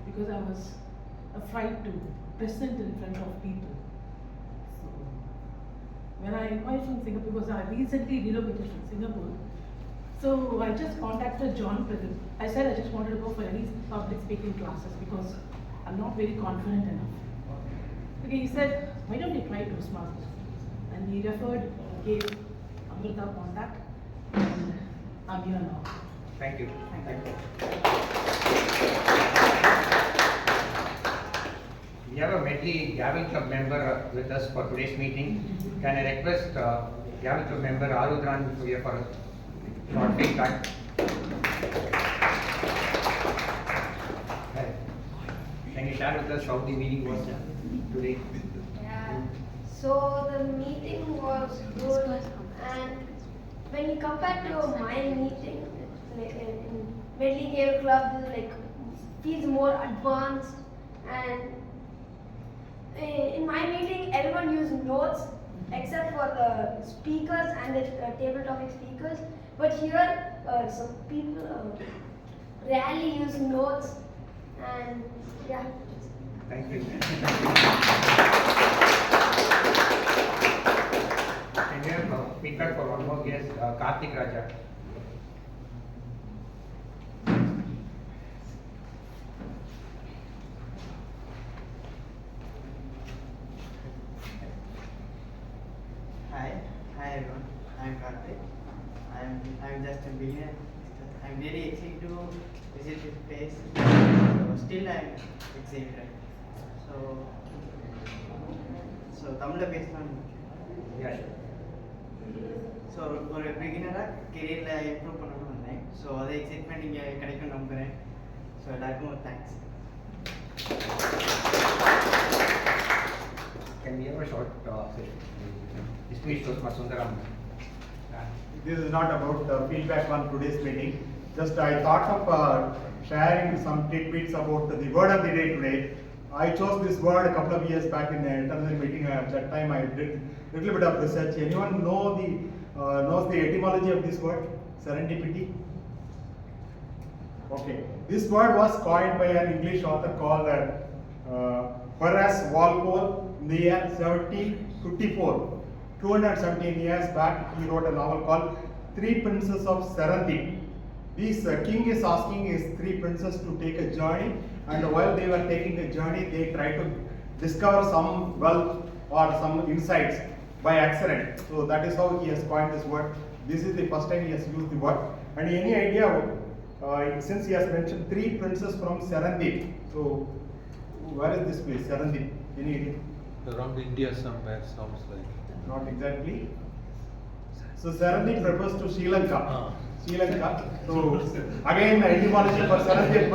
because I was afraid to present in front of people. So when I inquired from Singapore, because I recently relocated from Singapore, so I just contacted John Pritham. I said I just wanted to go for any public speaking classes because I'm not very confident enough. Okay, he said, why don't you try Toastmasters? And he gave Amrita contact, and I'm here now. Thank you. Thank you. We have a Medley Gavel Club member with us for today's meeting. Can I request Gavel Club member Arudran to here for a short feedback? Can you share with us how the meeting was today? Yeah. So the meeting was good, and when you compare to my meeting, in Medley Gavel Club, feels more advanced, and in my meeting everyone used notes, except for the speakers and the table topic speakers. But here, some people rarely use notes, and yeah. Thank you. Can you have feedback for one more guest, Karthik Raja? Hi everyone. I'm Karthik. I'm just a beginner. I'm really excited to visit this place. So still I'm excited. So Tamil பேசலாம். Yeah, sure. So ஒரு பிகினராக கெரியரில் improve பண்ணணும்னு வந்தேன். So அதை excitement இங்கே கிடைக்கும் நம்புகிறேன். So எல்லாருக்கும் ஒரு thanks. Can we have a short session? Distinguished Toastmaster Sundaram. This is not about feedback on today's meeting. Just I thought of sharing some tidbits about the word of the day today. I chose this word a couple of years back in another meeting. At that time, I did a little bit of research. Anyone knows the etymology of this word? Serendipity? Okay. This word was coined by an English author called Horace Walpole in the year 1754. 217 years back, he wrote a novel called Three Princes of Serendip. This king is asking his three princes to take a journey, and while they were taking a journey, they tried to discover some wealth or some insights by accident. So that is how he has coined this word. This is the first time he has used the word. And any idea, since he has mentioned three princes from Serendip, so where is this place, Serendip? Any idea? Around India somewhere, sounds like. Not exactly. So Serendip refers to Sri Lanka. Sri Lanka. So again, etymology for Serendip is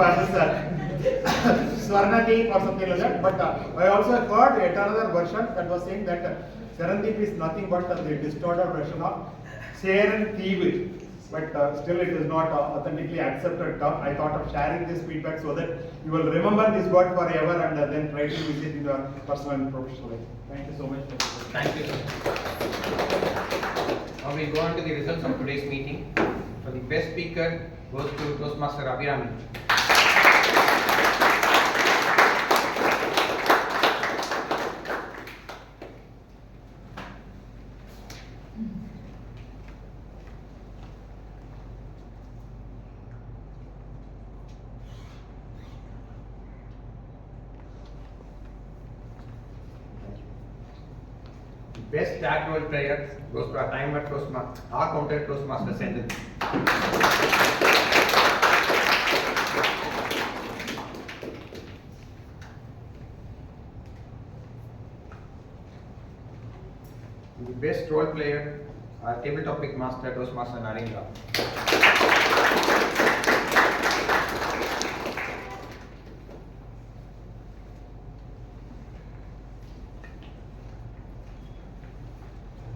Swarnadeep or something like that. But I also heard yet another version that was saying that Serendip is nothing but the distorted version of Serendip. But still it is not authentically accepted term. I thought of sharing this feedback so that you will remember this word forever and then try to use it in your personal and professional life. Thank you so much. Thank you, sir. Now we go on to the results of today's meeting. So the best speaker goes to Toastmaster Abhirami. Best tag role player goes to our timer Toastmaster, our counter Toastmaster Sendil. The best role player, our table topic master Toastmaster Narendra.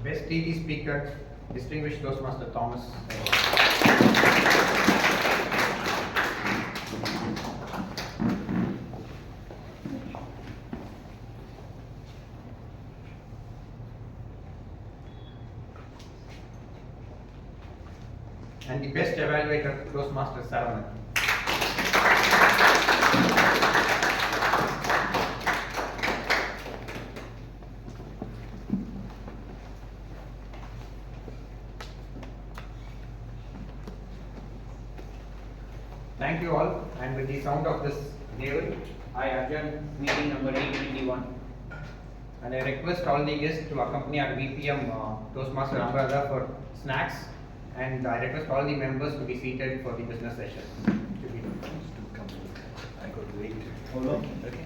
Best TT speaker, distinguished Toastmaster Thomas. And the best evaluator, Toastmaster Saravanan. Thank you all, and with the sound of this gavel, I adjourn meeting number 821. And I request all the guests to accompany our VPM Toastmaster Amrada for snacks, and I request all the members to be seated for the business session. I got wait. Hold on. Okay.